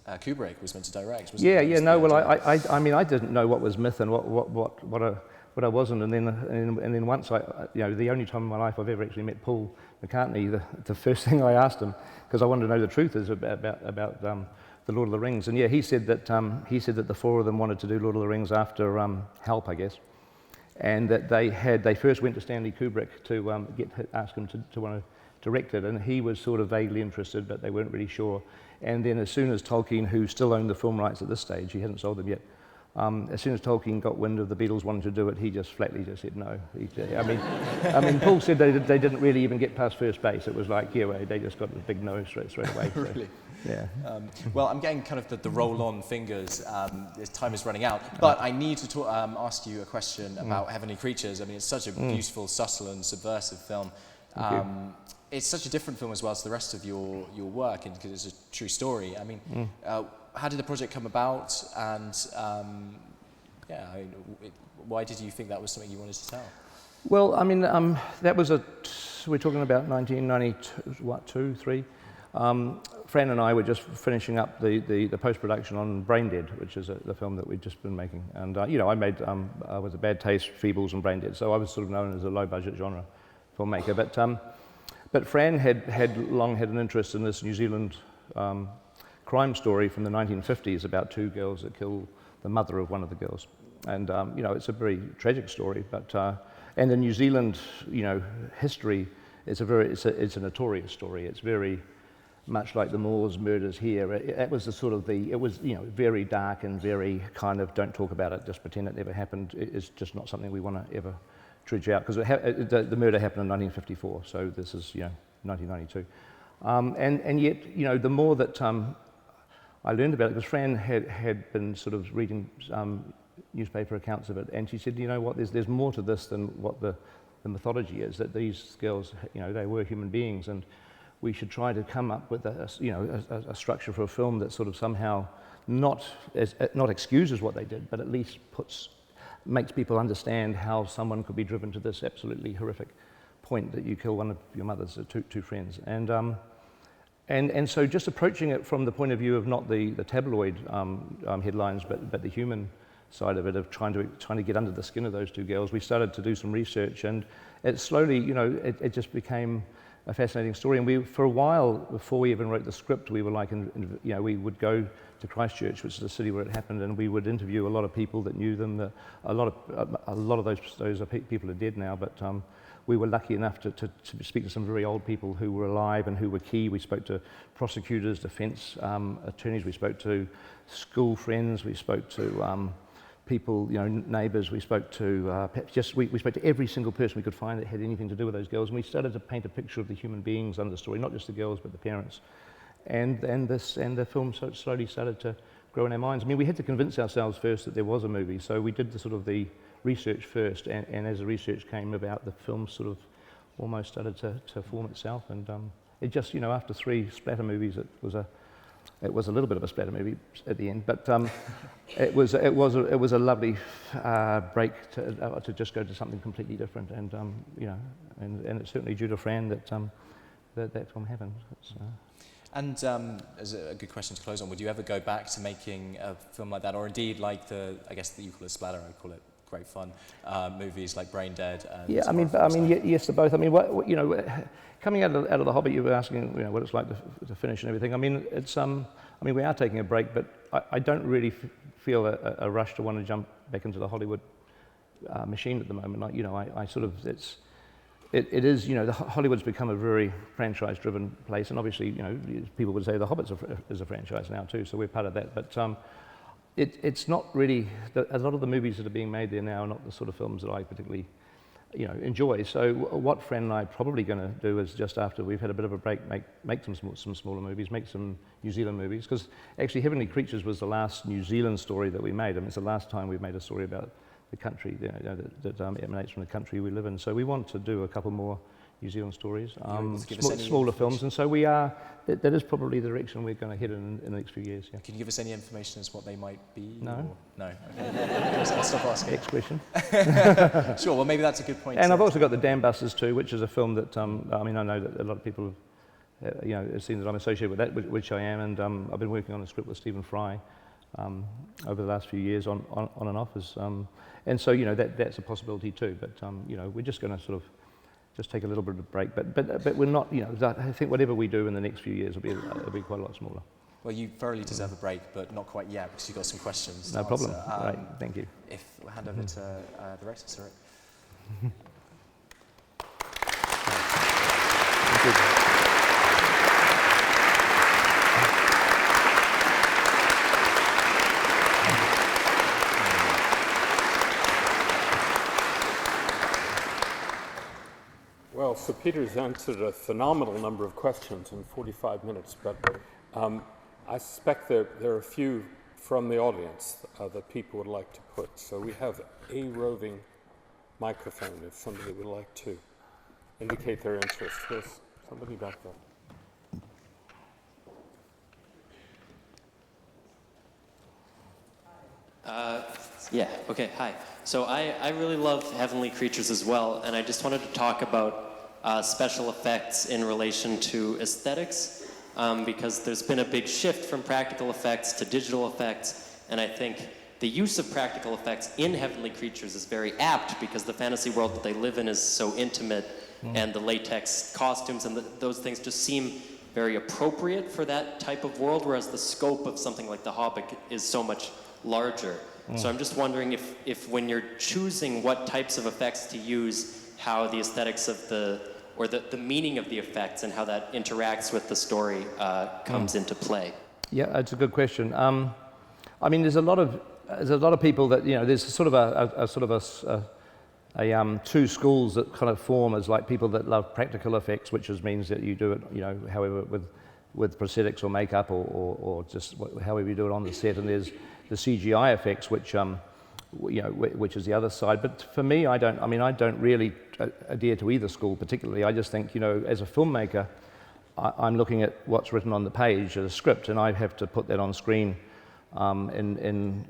Kubrick was meant to direct. Wasn't Yeah, it? yeah. No, well, I mean, I didn't know what was myth and what I wasn't. And then once the only time in my life I've ever actually met Paul McCartney, the first thing I asked him, because I wanted to know the truth, is about the Lord of the Rings. And yeah, he said that the four of them wanted to do Lord of the Rings after Help, I guess, and that they first went to Stanley Kubrick to ask him to want to direct it, and he was sort of vaguely interested, but they weren't really sure. And then as soon as Tolkien, who still owned the film rights at this stage, he hadn't sold them yet, as soon as Tolkien got wind of the Beatles wanting to do it, he just flatly said no. I mean, Paul said they didn't really even get past first base. It was like, yeah, well, they just got a big no straight away. So, really? Yeah. Well, I'm getting kind of the roll-on fingers. Time is running out, but I need to ask you a question about Heavenly Creatures. I mean, it's such a beautiful, subtle, and subversive film. It's such a different film as well as the rest of your work, and because it's a true story. I mean, how did the project come about, and why did you think that was something you wanted to tell? Well, I mean, that was we're talking about 1992, 3. Fran and I were just finishing up the post-production on Brain Dead, which is the film that we'd just been making. And, I made, with a Bad Taste, Feebles and Brain Dead, so I was sort of known as a low-budget genre filmmaker. But Fran had long had an interest in this New Zealand crime story from the 1950s about two girls that killed the mother of one of the girls. And, it's a very tragic story, but, and the New Zealand, history is it's a notorious story. It's very much like the Moors murders here. It was very dark and very kind of don't talk about it, just pretend it never happened. It's just not something we want to ever dredge out, because the murder happened in 1954, so this is 1992. And yet, the more that I learned about it, because Fran had been sort of reading newspaper accounts of it, and she said, you know what, there's more to this than what the mythology is, that these girls, they were human beings, and we should try to come up with a structure for a film that sort of somehow not excuses what they did, but at least makes people understand how someone could be driven to this absolutely horrific point that you kill one of your mother's two friends. And so just approaching it from the point of view of not the tabloid headlines, but the human side of it, of trying to get under the skin of those two girls, we started to do some research, and it slowly, it just became a fascinating story. And for a while, before we even wrote the script, we were like, we would go to Christchurch, which is the city where it happened, and we would interview a lot of people that knew them. A lot of those people are dead now, but we were lucky enough to speak to some very old people who were alive and who were key. We spoke to prosecutors, defence attorneys. We spoke to school friends. We spoke to people, neighbours. We spoke to we spoke to every single person we could find that had anything to do with those girls, and we started to paint a picture of the human beings under the story, not just the girls but the parents. And the film slowly started to grow in our minds. I mean, we had to convince ourselves first that there was a movie, so we did the research first, and as the research came about, the film sort of almost started to form itself. And it just, after 3 splatter movies, it was a little bit of a splatter movie at the end, but it was a lovely break to just go to something completely different, and and it's certainly due to Fran that film happened. And as a good question to close on, would you ever go back to making a film like that, or indeed like I guess that you call it splatter, I call it great fun, movies like Brain Dead? And yeah, yes to both. I mean, coming out of The Hobbit, you were asking, what it's like to finish and everything. I mean, we are taking a break, but I don't really feel a rush to want to jump back into the Hollywood machine at the moment. It is, Hollywood's become a very franchise-driven place, and obviously, people would say The Hobbit is a franchise now too, so we're part of that. But it's not really, a lot of the movies that are being made there now are not the sort of films that I particularly, enjoy. So what Fran and I are probably going to do is, just after we've had a bit of a break, make some smaller movies, make some New Zealand movies, because actually Heavenly Creatures was the last New Zealand story that we made. I mean, it's the last time we've made a story about the country that emanates from the country we live in. So we want to do a couple more New Zealand stories, able to give us any smaller films, information? and so we are. That is probably the direction we're going to head in the next few years. Yeah. Can you give us any information as what they might be? No. Or? No. Okay. I'll stop asking. Next question. Sure. Well, maybe that's a good point. And I've also got the Dam Busters too, which is a film that I know that a lot of people, have seen that I'm associated with that, which I am, and I've been working on a script with Stephen Fry over the last few years on and off, and so that's a possibility too. But we're just going to sort of just take a little bit of a break. But we're not. I think whatever we do in the next few years will be quite a lot smaller. Well, you thoroughly deserve a break, but not quite yet because you've got some questions. No to problem. answer. Right, thank you. If we'll hand over to the Rector, sorry. Thank you. Well, so Peter's answered a phenomenal number of questions in 45 minutes, but I suspect there are a few from the audience that people would like to put. So we have a roving microphone if somebody would like to indicate their interest. There's somebody back there. Hi. So I really love Heavenly Creatures as well, and I just wanted to talk about special effects in relation to aesthetics, because there's been a big shift from practical effects to digital effects, and I think the use of practical effects in Heavenly Creatures is very apt because the fantasy world that they live in is so intimate, and the latex costumes and those things just seem very appropriate for that type of world, whereas the scope of something like The Hobbit is so much larger. So I'm just wondering if when you're choosing what types of effects to use, how the aesthetics of the meaning of the effects and how that interacts with the story comes into play. Yeah, that's a good question. There's a lot of people that there's sort of two schools that kind of form as like people that love practical effects, which means that you do it however with prosthetics or makeup or just however you do it on the set, and there's the CGI effects, which is the other side. But for me, I don't really adhere to either school particularly. I just think, as a filmmaker, I'm looking at what's written on the page as a script, and I have to put that on screen in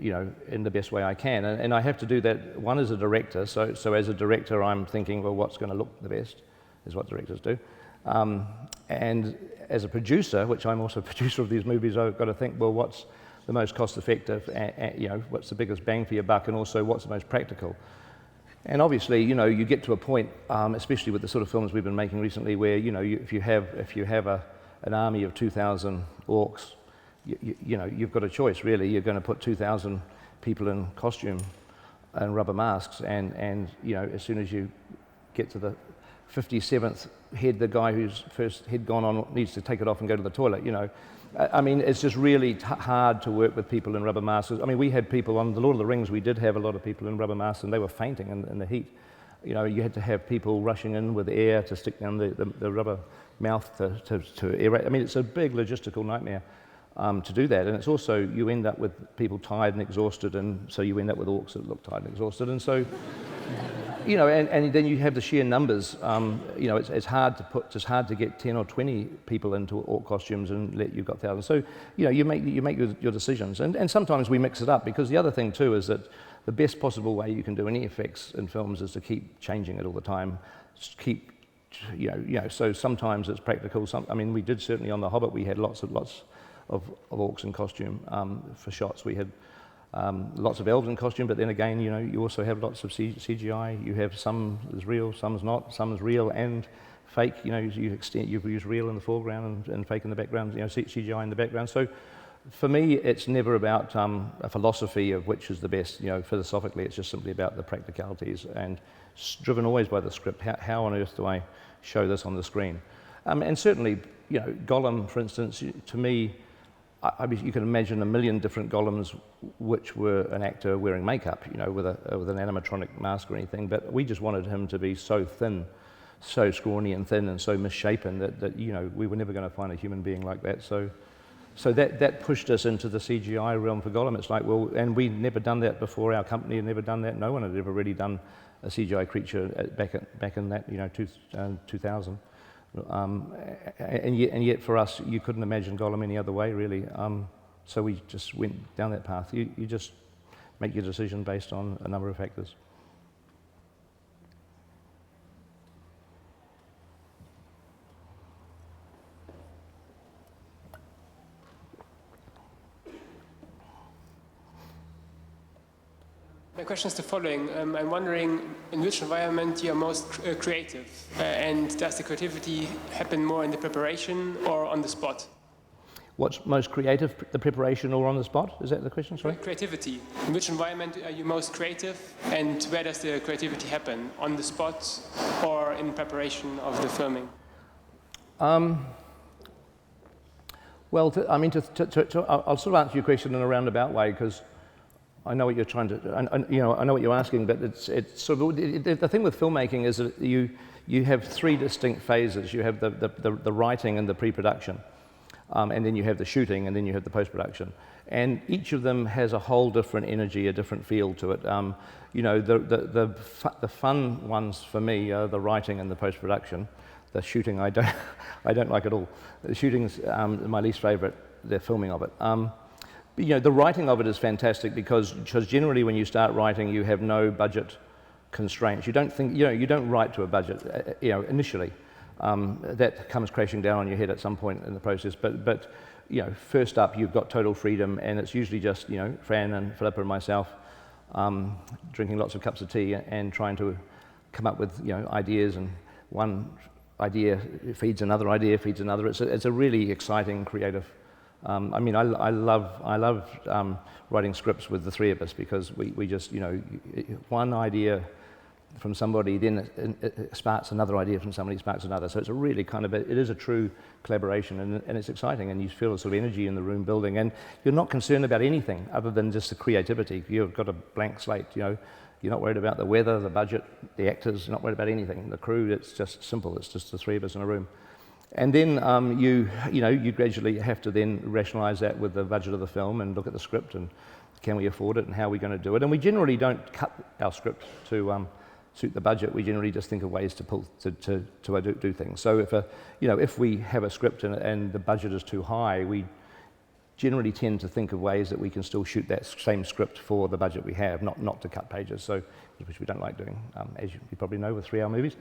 the best way I can. And I have to do that, one, as a director. So as a director, I'm thinking, well, what's going to look the best is what directors do. And as a producer, which I'm also a producer of these movies, I've got to think, well, what's the most cost-effective, what's the biggest bang for your buck, and also what's the most practical. And obviously, you get to a point, especially with the sort of films we've been making recently, where if you have an army of 2,000 orcs, you've got a choice really. You're going to put 2,000 people in costume and rubber masks, and as soon as you get to the 57th head, the guy whose first head gone on needs to take it off and go to the toilet. It's just really hard to work with people in rubber masks. We had people on The Lord of the Rings, we did have a lot of people in rubber masks, and they were fainting in the heat. You had to have people rushing in with air to stick down the rubber mouth to aerate. It's a big logistical nightmare to do that. And it's also, you end up with people tired and exhausted, and so you end up with orcs that look tired and exhausted. And so, and then you have the sheer numbers. It's hard to get 10 or 20 people into orc costumes and you've got thousands. So, you make your decisions. And sometimes we mix it up, because the other thing too is that the best possible way you can do any effects in films is to keep changing it all the time. Just keep, so sometimes it's practical. We did certainly on The Hobbit, we had lots of orcs in costume for shots. We had lots of elves in costume, but then again, you also have lots of CGI. You have some is real, some is not, some is real and fake. You use real in the foreground and fake in the background. CGI in the background. So for me, it's never about a philosophy of which is the best. Philosophically, it's just simply about the practicalities, and driven always by the script. How on earth do I show this on the screen? And certainly, Gollum, for instance, to me, you can imagine a million different Gollums which were an actor wearing makeup, with an animatronic mask or anything, but we just wanted him to be so thin, so scrawny and thin and so misshapen that we were never going to find a human being like that. So So that pushed us into the CGI realm for Gollum. It's like, well, and we'd never done that before. Our company had never done that. No one had ever really done a CGI creature back in that, 2000. And yet for us, you couldn't imagine Gollum any other way, really. So we just went down that path. You just make your decision based on a number of factors. My question is the following. I'm wondering in which environment you are most creative, and does the creativity happen more in the preparation or on the spot? What's most creative, the preparation or on the spot? Is that the question, sorry? Creativity. In which environment are you most creative, and where does the creativity happen? On the spot or in preparation of the filming? Well, I'll sort of answer your question in a roundabout way, because I know what you're trying to, I know what you're asking, but it's sort of, the thing with filmmaking is that you have three distinct phases. You have the writing and the pre-production, and then you have the shooting, and then you have the post-production. And each of them has a whole different energy, a different feel to it. The fun ones for me are the writing and the post-production. The shooting I don't like at all. The shooting's my least favourite, the filming of it. The writing of it is fantastic because generally when you start writing, you have no budget constraints. You don't write to a budget, initially. That comes crashing down on your head at some point in the process. But first up, you've got total freedom, and it's usually just Fran and Philippa and myself drinking lots of cups of tea and trying to come up with ideas, and one idea feeds another idea, feeds another. It's a really exciting, creative. I love writing scripts with the three of us, because we just, one idea from somebody, then it sparks another idea from somebody, sparks another. So it's a really it is a true collaboration, and it's exciting, and you feel a sort of energy in the room building, and you're not concerned about anything other than just the creativity. You've got a blank slate, you're not worried about the weather, the budget, the actors, you're not worried about anything. The crew, it's just simple. It's just the three of us in a room. And then you gradually have to then rationalise that with the budget of the film and look at the script and can we afford it and how are we going to do it. And we generally don't cut our script to suit the budget. We generally just think of ways to do things. So if we have a script and the budget is too high, we generally tend to think of ways that we can still shoot that same script for the budget we have, not to cut pages, which we don't like doing, as you probably know, with 3-hour movies.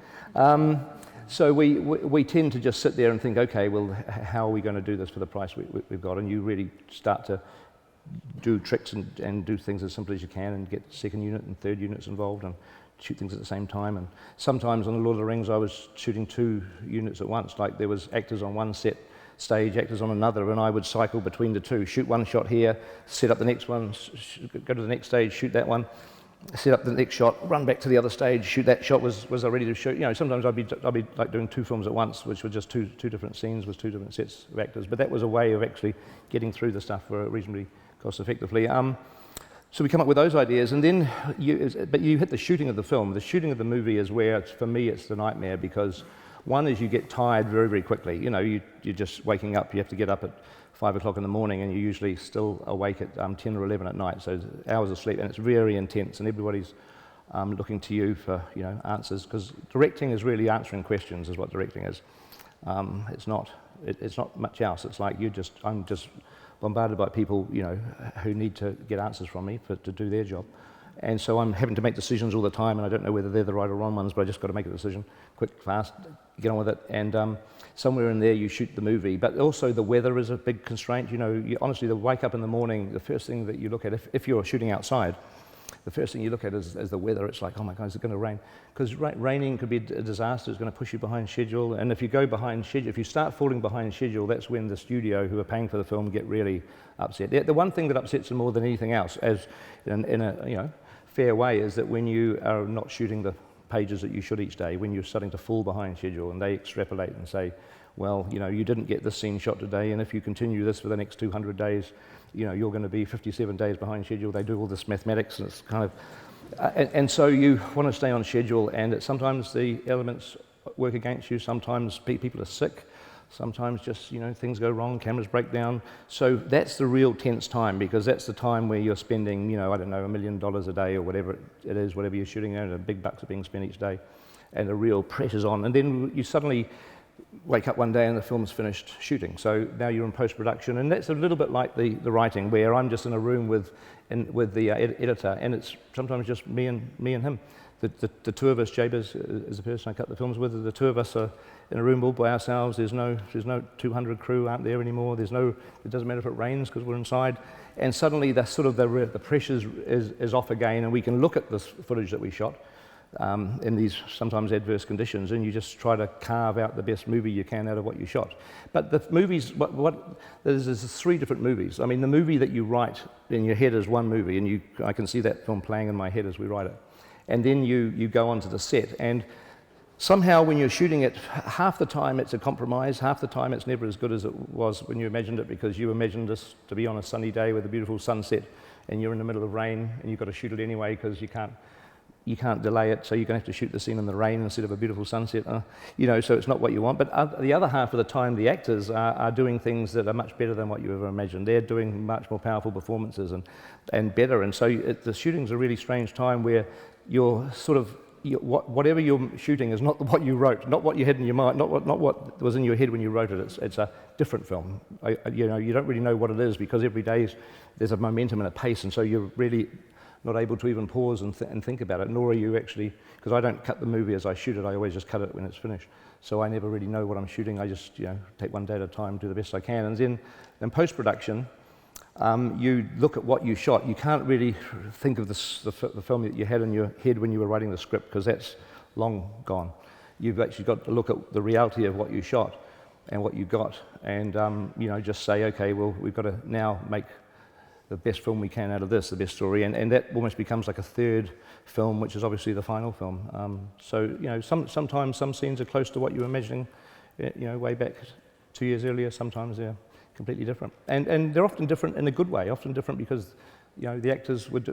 So we tend to just sit there and think, okay, well, how are we going to do this for the price we've got? And you really start to do tricks and do things as simple as you can, and get second unit and third units involved and shoot things at the same time. And sometimes on The Lord of the Rings, I was shooting 2 units at once. Like there was actors on one stage, actors on another, and I would cycle between the two, shoot one shot here, set up the next one, go to the next stage, shoot that one, set up the next shot, run back to the other stage, shoot that shot. Was I ready to shoot? Sometimes I'd be like doing 2 films at once, which were just two different scenes with 2 different sets of actors. But that was a way of actually getting through the stuff reasonably cost effectively. So we come up with those ideas, and then you hit the shooting of the film. The shooting of the movie is where, for me, it's the nightmare, because one is you get tired very, very quickly. You're just waking up. You have to get up at 5 o'clock in the morning, and you're usually still awake at 10 or 11 at night, so hours of sleep, and it's very intense, and everybody's looking to you for answers, because directing is really answering questions, is what directing is. It's not much else. It's like I'm just bombarded by people who need to get answers from me to do their job. And so I'm having to make decisions all the time, and I don't know whether they're the right or wrong ones, but I just got to make a decision, quick, fast, get on with it. And somewhere in there you shoot the movie. But also the weather is a big constraint. Honestly, the wake up in the morning, the first thing that you look at, if you're shooting outside, the first thing you look at is the weather. It's like, oh my God, is it going to rain? Because raining could be a disaster. It's going to push you behind schedule. And if you go behind schedule, if you start falling behind schedule, that's when the studio, who are paying for the film, get really upset. The one thing that upsets them more than anything else, as in a fair way, is that when you are not shooting the pages that you should each day, when you're starting to fall behind schedule, and they extrapolate and say, well, you didn't get this scene shot today, and if you continue this for the next 200 days, you're going to be 57 days behind schedule. They do all this mathematics, and it's kind of, and so you want to stay on schedule, and sometimes the elements work against you. Sometimes people are sick. Sometimes just, things go wrong, cameras break down. So that's the real tense time, because that's the time where you're spending, I don't know, $1 million a day or whatever it is, whatever you're shooting at, and big bucks are being spent each day, and the real pressure's on. And then you suddenly wake up one day and the film's finished shooting. So now you're in post-production, and that's a little bit like the writing, where I'm just in a room with the editor, and it's sometimes just me and him. The two of us, Jabez is the person I cut the films with, the two of us are in a room all by ourselves. There's no 200 crew out there anymore. It doesn't matter if it rains because we're inside. And suddenly the pressure is off again, and we can look at this footage that we shot in these sometimes adverse conditions, and you just try to carve out the best movie you can out of what you shot. But the movies, there's 3 different movies. I mean, the movie that you write in your head is one movie, and I can see that film playing in my head as we write it. And then you go onto the set, and somehow when you're shooting it, half the time it's a compromise, half the time it's never as good as it was when you imagined it, because you imagined this to be on a sunny day with a beautiful sunset, and you're in the middle of rain, and you've got to shoot it anyway because you can't delay it, so you're going to have to shoot the scene in the rain instead of a beautiful sunset. So it's not what you want. But the other half of the time, the actors are doing things that are much better than what you ever imagined. They're doing much more powerful performances and better. And so the shooting's a really strange time where you're whatever you're shooting is not what you wrote, not what you had in your mind, not what was in your head when you wrote it. It's a different film. You don't really know what it is, because every day there's a momentum and a pace, and so you're really not able to even pause and think about it, nor are you actually, because I don't cut the movie as I shoot it, I always just cut it when it's finished. So I never really know what I'm shooting. I just take one day at a time, do the best I can. And then in post-production, you look at what you shot. You can't really think of the film that you had in your head when you were writing the script, because that's long gone. You've actually got to look at the reality of what you shot and what you got, and just say, okay, well, we've got to now make the best film we can out of this, the best story, and that almost becomes like a third film, which is obviously the final film. Sometimes some scenes are close to what you were imagining, way back 2 years earlier. Sometimes they're completely different, and they're often different in a good way. Often different because the actors would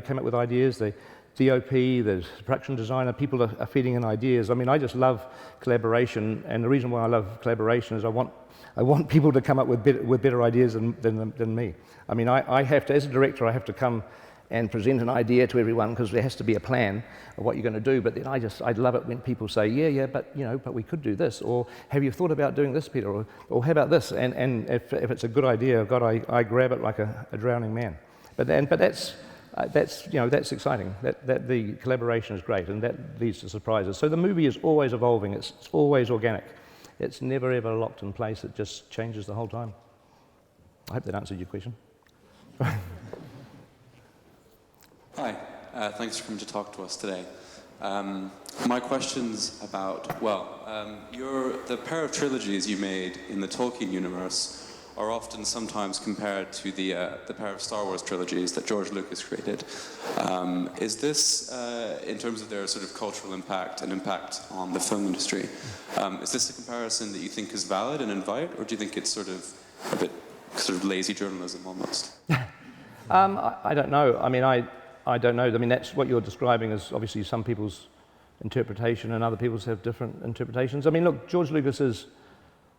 came up with ideas. The DOP, the production designer, people are feeding in ideas. I mean, I just love collaboration, and the reason why I love collaboration is I want people to come up with better ideas than me. I mean, I have to, as a director, I have to come and present an idea to everyone, because there has to be a plan of what you're going to do. But then I'd love it when people say, yeah, but we could do this, or have you thought about doing this, Peter, or how about this? And if it's a good idea, I grab it like a drowning man. But that's exciting. That the collaboration is great, and that leads to surprises. So the movie is always evolving. It's always organic. It's never ever locked in place. It just changes the whole time. I hope that answered your question. Hi, thanks for coming to talk to us today. My question's about, the pair of trilogies you made in the Tolkien universe are often sometimes compared to the pair of Star Wars trilogies that George Lucas created. Is this, in terms of their sort of cultural impact and impact on the film industry, is this a comparison that you think is valid and invite, or do you think it's sort of a bit sort of lazy journalism almost? I don't know. I mean, I don't know. I mean, that's what you're describing is obviously some people's interpretation, and other people's have different interpretations. I mean, look, George Lucas's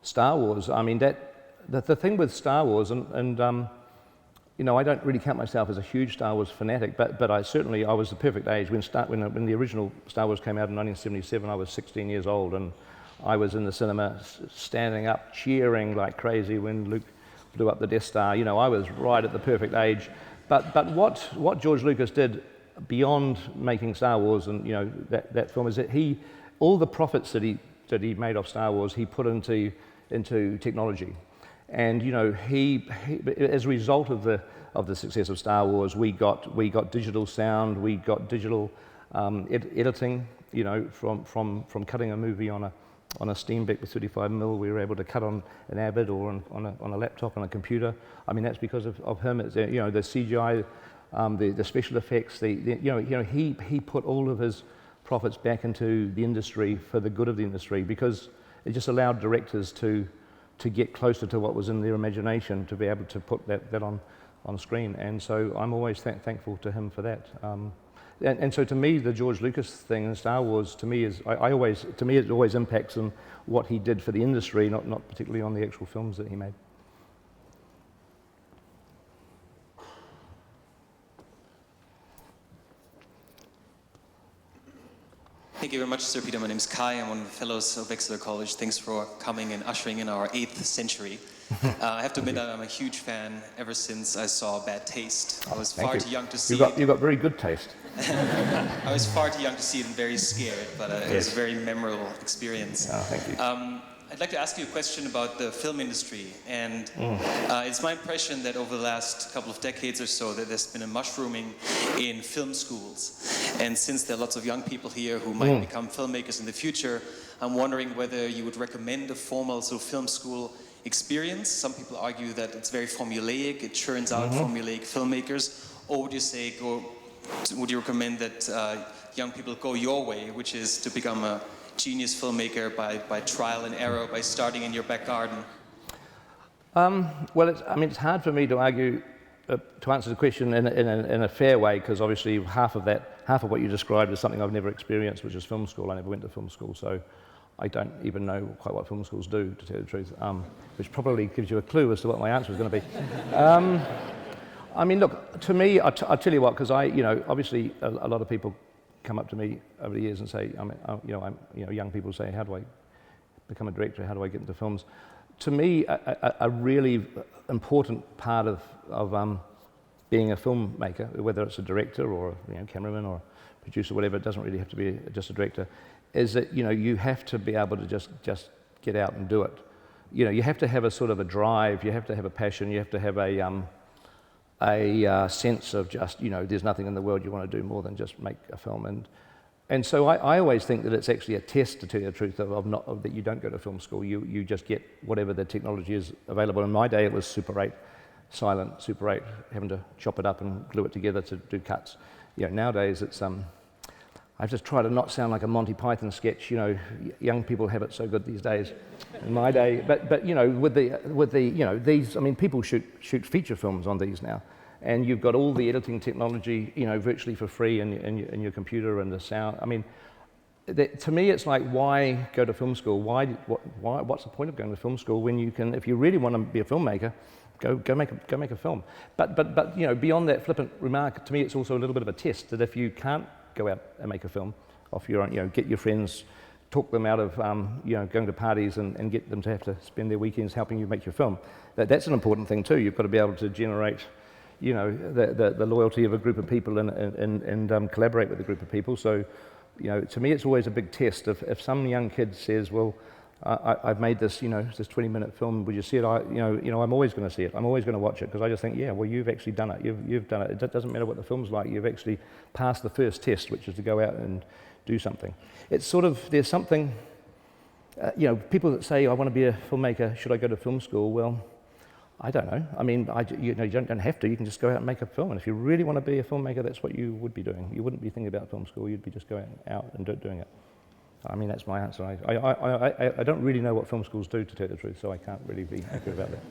Star Wars, I mean, the thing with Star Wars, and I don't really count myself as a huge Star Wars fanatic, but I was the perfect age. When the original Star Wars came out in 1977, I was 16 years old, and I was in the cinema standing up, cheering like crazy when Luke blew up the Death Star. I was right at the perfect age. But what George Lucas did beyond making Star Wars and that film is that all the profits that he made off Star Wars he put into technology, and he as a result of the success of Star Wars we got digital sound, we got digital editing, from cutting a movie on a Steenbeck with 35mm, we were able to cut on an Avid or on a laptop, on a computer. I mean, that's because of him. It's, the CGI, the special effects. He put all of his profits back into the industry for the good of the industry, because it just allowed directors to get closer to what was in their imagination, to be able to put that on screen. And so I'm always thankful to him for that. and so to me, the George Lucas thing in Star Wars, to me, it always impacts on what he did for the industry, not particularly on the actual films that he made. Thank you very much, Sir Peter. My name is Kai. I'm one of the fellows of Exeter College. Thanks for coming and ushering in our 8th century. I have to admit that I'm a huge fan ever since I saw Bad Taste. I was far too young to see it. You've got very good taste. I was far too young to see it and very scared, but it was a very memorable experience. Oh, thank you. I'd like to ask you a question about the film industry, and it's my impression that over the last couple of decades or so that there's been a mushrooming in film schools. And since there are lots of young people here who might become filmmakers in the future, I'm wondering whether you would recommend a formal sort of film school experience. Some people argue that it's very formulaic, it churns out formulaic filmmakers, or would you recommend that young people go your way, which is to become a genius filmmaker by trial and error, by starting in your back garden? Well, it's hard for me to argue, to answer the question in a fair way, because obviously half of what you described is something I've never experienced, which is film school. I never went to film school, so I don't even know quite what film schools do, to tell you the truth, which probably gives you a clue as to what my answer is going to be. I mean, look, to me, I'll tell you what, because obviously a lot of people come up to me over the years and say, young people say, how do I become a director? How do I get into films? To me, a really important part of being a filmmaker, whether it's a director or cameraman or producer, whatever, it doesn't really have to be just a director, is that you have to be able to just get out and do it. You have to have a sort of a drive. You have to have a passion. You have to have a sense of just, there's nothing in the world you want to do more than just make a film. And so I always think that it's actually a test, to tell you the truth, of that you don't go to film school. You just get whatever the technology is available. In my day, it was Super 8, silent Super 8, having to chop it up and glue it together to do cuts. Nowadays it's I just try to not sound like a Monty Python sketch. Young people have it so good these days. In my day, but with the these, I mean, people shoot feature films on these now, and you've got all the editing technology, virtually for free in your computer and the sound. I mean, to me, it's like, why go to film school? What's the point of going to film school when you can, if you really want to be a filmmaker, go make a film. But beyond that flippant remark, to me, it's also a little bit of a test that if you can't go out and make a film off your own, get your friends, talk them out of going to parties and get them to have to spend their weekends helping you make your film. That's an important thing too. You've got to be able to generate the loyalty of a group of people and collaborate with a group of people. So to me, it's always a big test. If some young kid says, well, I've made this, this 20-minute film, would you see it? I'm always going to see it. I'm always going to watch it, because I just think, yeah, well, you've actually done it. You've done it. It doesn't matter what the film's like. You've actually passed the first test, which is to go out and do something. It's sort of, there's something, people that say, I want to be a filmmaker, should I go to film school? Well, I don't know. I mean, you don't have to. You can just go out and make a film. And if you really want to be a filmmaker, that's what you would be doing. You wouldn't be thinking about film school. You'd be just going out and doing it. I mean, that's my answer. I don't really know what film schools do, to tell you the truth, so I can't really be accurate about that.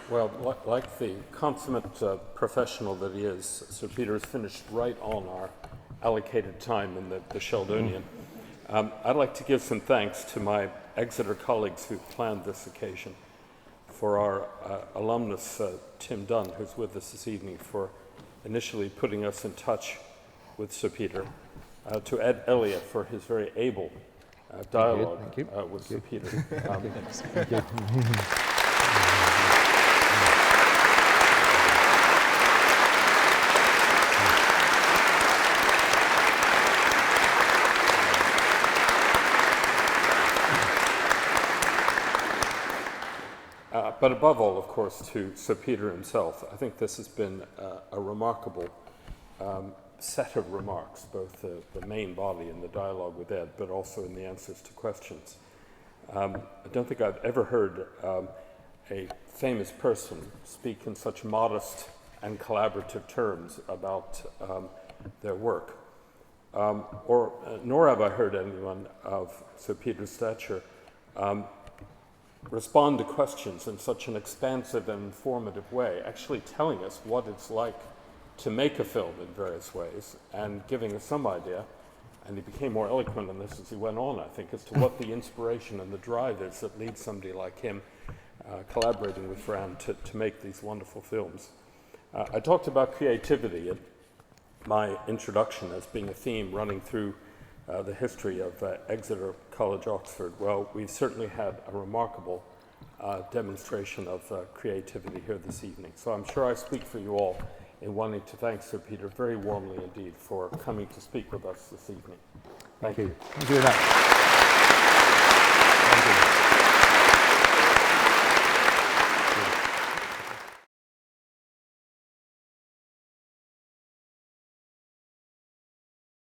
Well, like the consummate professional that he is, Sir Peter has finished right on our allocated time in the Sheldonian. I'd like to give some thanks to my Exeter colleagues who planned this occasion, for our alumnus, Tim Dunn, who's with us this evening, for initially putting us in touch with Sir Peter, to Edd Elliott for his very able dialogue with Sir Peter. Thank you. But above all, of course, to Sir Peter himself. I think this has been a remarkable set of remarks, both the main body in the dialogue with Ed, but also in the answers to questions. I don't think I've ever heard a famous person speak in such modest and collaborative terms about their work. Nor have I heard anyone of Sir Peter's stature respond to questions in such an expansive and informative way, actually telling us what it's like to make a film in various ways and giving us some idea. And he became more eloquent on this as he went on, I think, as to what the inspiration and the drive is that leads somebody like him collaborating with Fran to make these wonderful films. I talked about creativity in my introduction as being a theme running through the history of Exeter College, Oxford. Well, we've certainly had a remarkable demonstration of creativity here this evening. So I'm sure I speak for you all in wanting to thank Sir Peter very warmly indeed for coming to speak with us this evening. Thank you. Thank you very much.